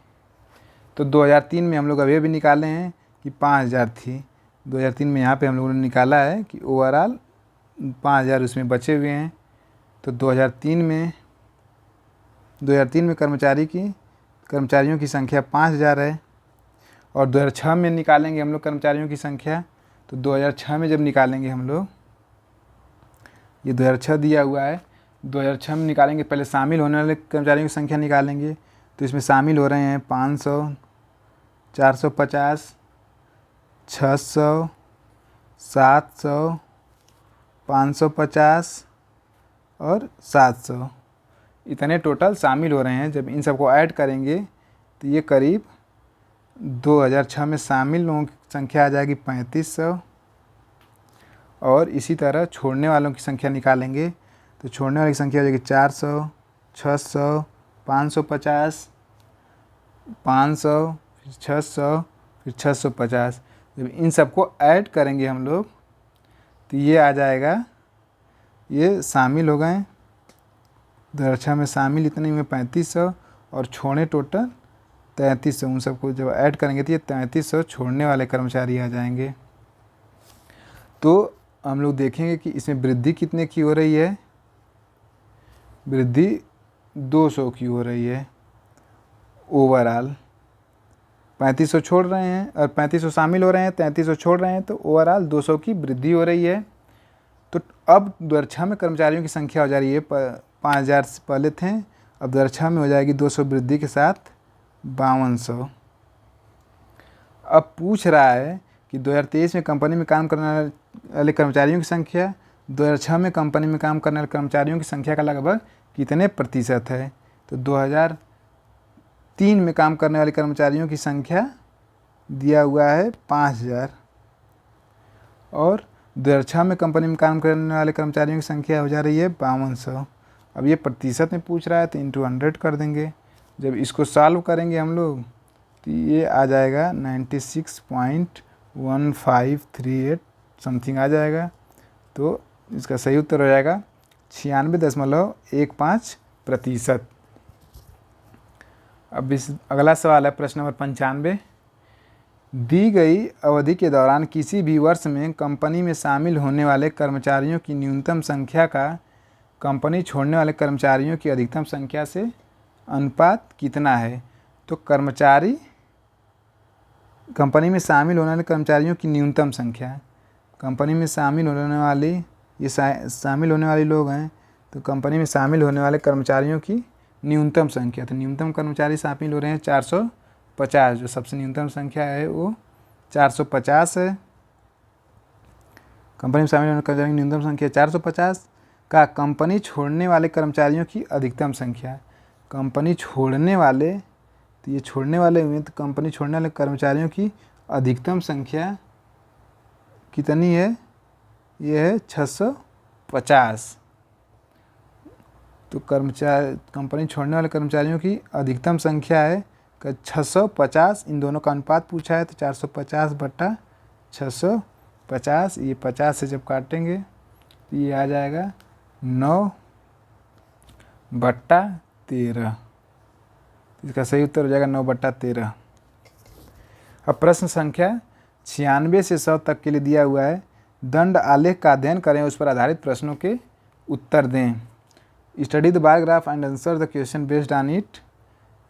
तो 2003 में हम लोग अभी भी निकाले हैं कि 5000 थी। 2003 में यहाँ पे हम लोगों ने निकाला है कि ओवरऑल 5000 उसमें बचे हुए हैं। तो 2003 में कर्मचारियों की संख्या 5000 है और 2006 में निकालेंगे हम लोग कर्मचारियों की संख्या। तो 2006 में जब निकालेंगे हम लोग, ये 2006 दिया हुआ है, 2006 में निकालेंगे। पहले शामिल होने वाले कर्मचारियों की संख्या निकालेंगे। तो इसमें शामिल हो रहे हैं 500, 450, 600, 700, 550 और 700, इतने टोटल शामिल हो रहे हैं। जब इन सबको ऐड करेंगे तो ये करीब 2006 में शामिल लोगों की संख्या आ जाएगी 3500। और इसी तरह छोड़ने वालों की संख्या निकालेंगे तो छोड़ने वाली की संख्या हो जाएगी 400, 600, 550, 500, फिर 600, फिर 650। जब इन सबको ऐड करेंगे हम लोग तो ये आ जाएगा, ये शामिल हो गए 2006 में शामिल इतने में 3500 और छोड़े टोटल 3300। उन सबको जब ऐड करेंगे तो ये 3300 छोड़ने वाले कर्मचारी आ जाएंगे। तो हम लोग देखेंगे कि इसमें वृद्धि कितने की हो रही है। वृद्धि 200 की हो रही है ओवरऑल। 3500 छोड़ रहे हैं और 3500 शामिल हो रहे हैं, 3300 छोड़ रहे हैं, तो ओवरऑल 200 की वृद्धि हो रही है। तो अब 2006 में कर्मचारियों की संख्या हो जा रही है 5000 से पहले थे, अब 2006 में हो जाएगी 200 वृद्धि के साथ 5200। अब पूछ रहा है कि 2023 में कंपनी में काम करने वाले कर्मचारियों की संख्या 2006 में कंपनी में काम करने वाले कर्मचारियों की संख्या का लगभग कितने प्रतिशत है। तो 2003 में काम करने वाले कर्मचारियों की संख्या दिया हुआ है 5000 और 2006 में कंपनी में काम करने वाले कर्मचारियों की संख्या हो जा रही है 5200। अब ये प्रतिशत में पूछ रहा है तो इंटू 100 कर देंगे। जब इसको सॉल्व करेंगे हम लोग तो ये आ जाएगा 96.1538 समथिंग आ जाएगा। तो इसका सही उत्तर हो जाएगा 96.15%। अब इस अगला सवाल है प्रश्न नंबर 95। दी गई अवधि के दौरान किसी भी वर्ष में कंपनी में शामिल होने वाले कर्मचारियों की न्यूनतम संख्या का कंपनी छोड़ने वाले कर्मचारियों की अधिकतम संख्या से अनुपात कितना है। तो कंपनी में शामिल होने वाले कर्मचारियों की न्यूनतम संख्या, कंपनी में शामिल होने वाली ये शामिल होने वाले लोग हैं, तो कंपनी में शामिल होने वाले कर्मचारियों की न्यूनतम संख्या, तो न्यूनतम कर्मचारी शामिल हो रहे हैं 450। जो सबसे न्यूनतम संख्या है वो 450 है। कंपनी में शामिल होने वाले कर्मचारियों की न्यूनतम संख्या 450 का कर्मचारियों की अधिकतम संख्या, कंपनी छोड़ने वाले तो ये छोड़ने वाले हुए, तो कंपनी छोड़ने वाले कर्मचारियों की अधिकतम संख्या कितनी है? ये है 650। तो कंपनी छोड़ने वाले कर्मचारियों की अधिकतम संख्या है 650। इन दोनों का अनुपात पूछा है तो 450 बट्टा 650। ये 50 से जब काटेंगे तो ये आ जाएगा 9/13। इसका सही उत्तर हो जाएगा 9/13। अब प्रश्न संख्या 96 से 100 तक के लिए दिया हुआ है। दंड आलेख का अध्ययन करें, उस पर आधारित प्रश्नों के उत्तर दें। Study the bar graph and answer the question based on it.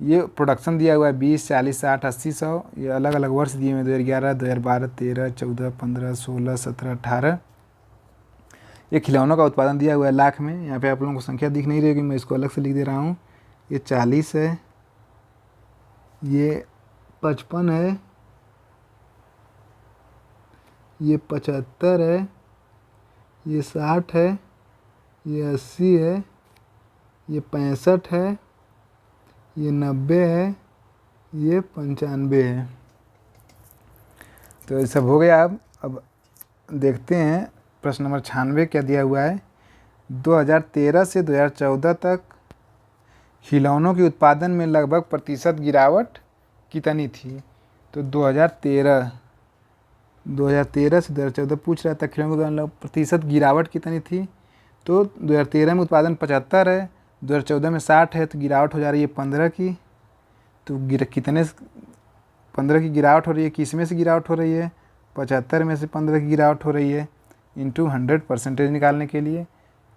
ये प्रोडक्शन दिया हुआ है 20, 40, 60, 80, 100। ये अलग अलग वर्ष दिए हुए 2011, 2012, 13, 14, 15, 16, 17, 18। ये खिलौनों का उत्पादन दिया हुआ है लाख में। यहाँ पे आप लोगों को संख्या दिख नहीं रही, मैं इसको अलग से लिख दे रहा हूँ। ये 40 है, ये 55 है, ये 75 है, ये 60 है, ये 80 है, ये 65 है, ये 90 है, ये 95 है। तो ये सब हो गया। अब देखते हैं प्रश्न नंबर 96 क्या दिया हुआ है। 2013 से 2014 तक खिलौनों के उत्पादन में लगभग प्रतिशत गिरावट कितनी थी? तो 2013 से 2014 पूछ रहा था खिलौनों के प्रतिशत गिरावट कितनी थी। तो 2013 में उत्पादन 75 है, 2014 में 60 है, तो गिरावट हो जा रही है 15 की। तो कितने 15 की गिरावट हो रही है, किस में से गिरावट हो रही है? 75 में से 15 की गिरावट हो रही है, इंटू 100% निकालने के लिए।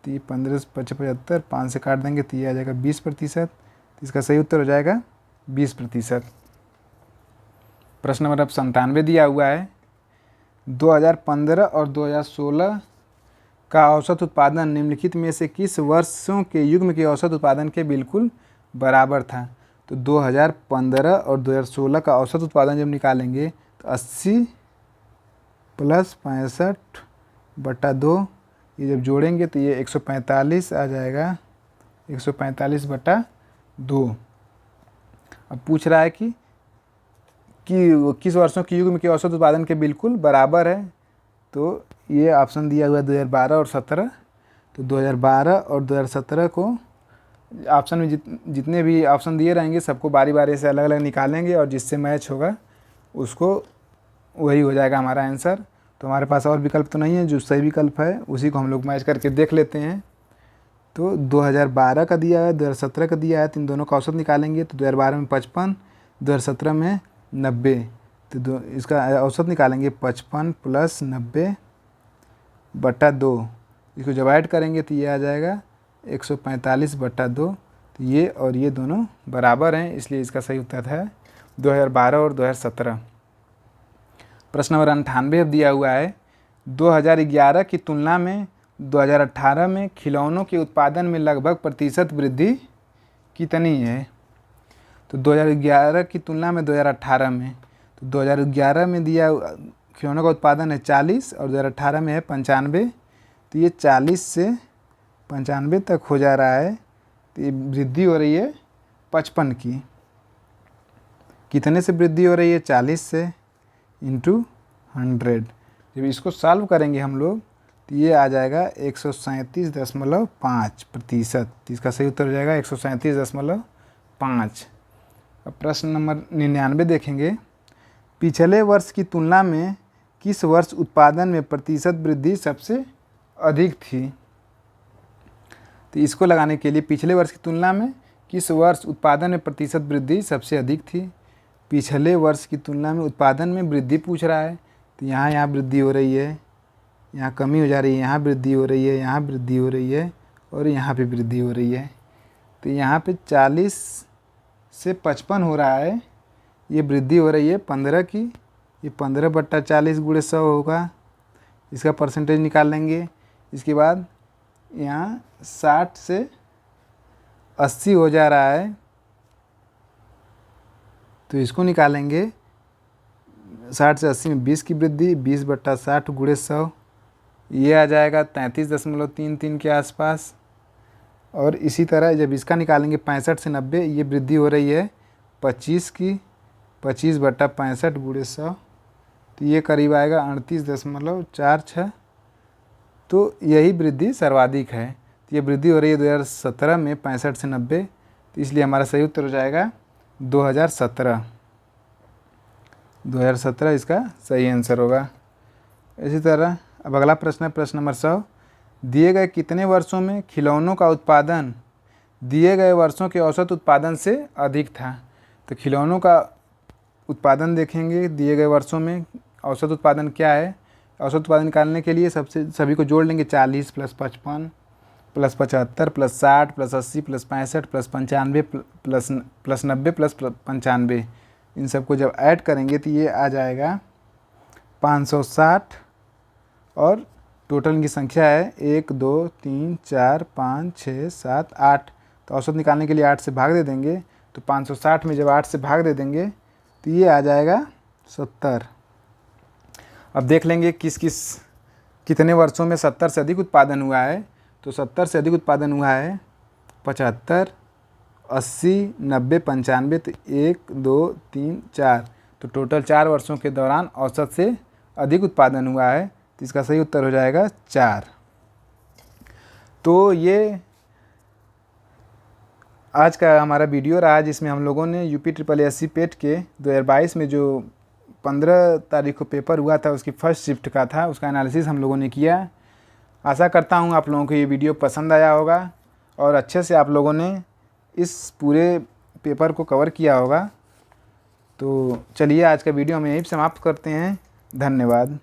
तो ये 15 से 75, 5 से काट देंगे तो ये आ जाएगा 20%। तो इसका सही उत्तर हो जाएगा 20%। प्रश्न नंबर अब 97 दिया हुआ है। 2015 और 2016 का औसत उत्पादन निम्नलिखित में से किस वर्षों के युग्म के औसत उत्पादन के बिल्कुल बराबर था? तो 2015 और 2016 का औसत उत्पादन जब निकालेंगे तो 80 + 65/2, ये जब जोड़ेंगे तो ये 145 आ जाएगा, 145/2। अब पूछ रहा है कि किस वर्षों के युग्म के औसत उत्पादन के बिल्कुल बराबर है। तो ये ऑप्शन दिया हुआ है 2012 और 17। तो 2012 और 2017 को ऑप्शन में जितने भी ऑप्शन दिए रहेंगे सबको बारी बारी से अलग अलग निकालेंगे और जिससे मैच होगा उसको वही हो जाएगा हमारा आंसर। तो हमारे पास और विकल्प तो नहीं है, जो सही विकल्प है उसी को हम लोग मैच करके देख लेते हैं। तो 2012 का दिया है, 2017 का दिया है, तो इन दोनों का औसत निकालेंगे तो 2012 में 55, 2017 में 90। तो इसका औसत निकालेंगे 55 + 90/2। इसको डिवाइड करेंगे तो ये आ जाएगा 145/2। तो ये और ये दोनों बराबर हैं, इसलिए इसका सही उत्तर है 2012 और 2017। प्रश्न नंबर 98 अब दिया हुआ है। 2011 की तुलना में 2018 में खिलौनों के उत्पादन में लगभग प्रतिशत वृद्धि कितनी है? तो 2011 की तुलना में 2018 में, तो 2011 में दिया खिलौनों का उत्पादन है 40 और 2018 में है 95। तो ये 40 से 95 तक हो जा रहा है, तो ये वृद्धि हो रही है 55 की। कितने से वृद्धि हो रही है? 40 से इंटू 100। जब इसको सॉल्व करेंगे हम लोग तो ये आ जाएगा 137.5%। इसका सही उत्तर हो जाएगा 137.5। अब प्रश्न नंबर 99 देखेंगे। पिछले वर्ष की तुलना में किस वर्ष उत्पादन में प्रतिशत वृद्धि सबसे अधिक थी? तो इसको लगाने के लिए पिछले वर्ष की तुलना में किस वर्ष उत्पादन में प्रतिशत वृद्धि सबसे अधिक थी? पिछले वर्ष की तुलना में उत्पादन में वृद्धि पूछ रहा है, तो यहाँ वृद्धि हो रही है, यहाँ कमी हो जा रही है, यहाँ वृद्धि हो रही है, यहाँ वृद्धि हो रही है और यहाँ पे वृद्धि हो रही है। तो यहाँ पे 40 से 55 हो रहा है, ये वृद्धि हो रही है 15 की। ये 15/40 × 100 होगा, इसका परसेंटेज निकाल लेंगे। इसके बाद यहाँ 60 से 80 हो जा रहा है, तो इसको निकालेंगे। 60 से 80 में 20 की वृद्धि, 20/60 × 100, ये आ जाएगा 33.33 के आसपास। और इसी तरह जब इसका निकालेंगे 65 से 90, ये वृद्धि हो रही है 25 की 25/65 गुणे 100, तो ये करीब आएगा 38.46। तो यही वृद्धि सर्वाधिक है। तो ये वृद्धि हो रही है 2017 में 65 से 90, तो इसलिए हमारा सही उत्तर हो जाएगा 2017। 2017 इसका सही आंसर होगा। इसी तरह अब अगला प्रश्न है प्रश्न नंबर 100। दिए गए कितने वर्षों में खिलौनों का उत्पादन दिए गए वर्षों के औसत उत्पादन से अधिक था? तो खिलौनों का उत्पादन देखेंगे दिए गए वर्षों में औसत उत्पादन क्या है। औसत उत्पादन निकालने के लिए सभी को जोड़ लेंगे। 40 + 55 + 75 + 60 + 80 + 65 + 95 + 90 + 95, इन सबको जब ऐड करेंगे तो ये आ जाएगा 560। और टोटल इनकी संख्या है 1 2 3 4 5 6 7 8। तो औसत निकालने के लिए 8 से भाग दे देंगे, तो 560 में जब 8 से भाग दे देंगे तो ये आ जाएगा 70। अब देख लेंगे कितने वर्षों में 70 से अधिक उत्पादन हुआ है। तो 70 से अधिक उत्पादन हुआ है 75, 80, 90, 95। तो 1 2 3 4, तो टोटल 4 वर्षों के दौरान औसत से अधिक उत्पादन हुआ है। तो इसका सही उत्तर हो जाएगा 4। तो ये आज का हमारा वीडियो रहा, जिसमें हम लोगों ने UPSSC पेट के 2022 में जो 15 तारीख को पेपर हुआ था उसकी फर्स्ट शिफ्ट का था, उसका एनालिसिस हम लोगों ने किया। आशा करता हूँ आप लोगों को ये वीडियो पसंद आया होगा और अच्छे से आप लोगों ने इस पूरे पेपर को कवर किया होगा। तो चलिए आज का वीडियो हम यहीं समाप्त करते हैं। धन्यवाद।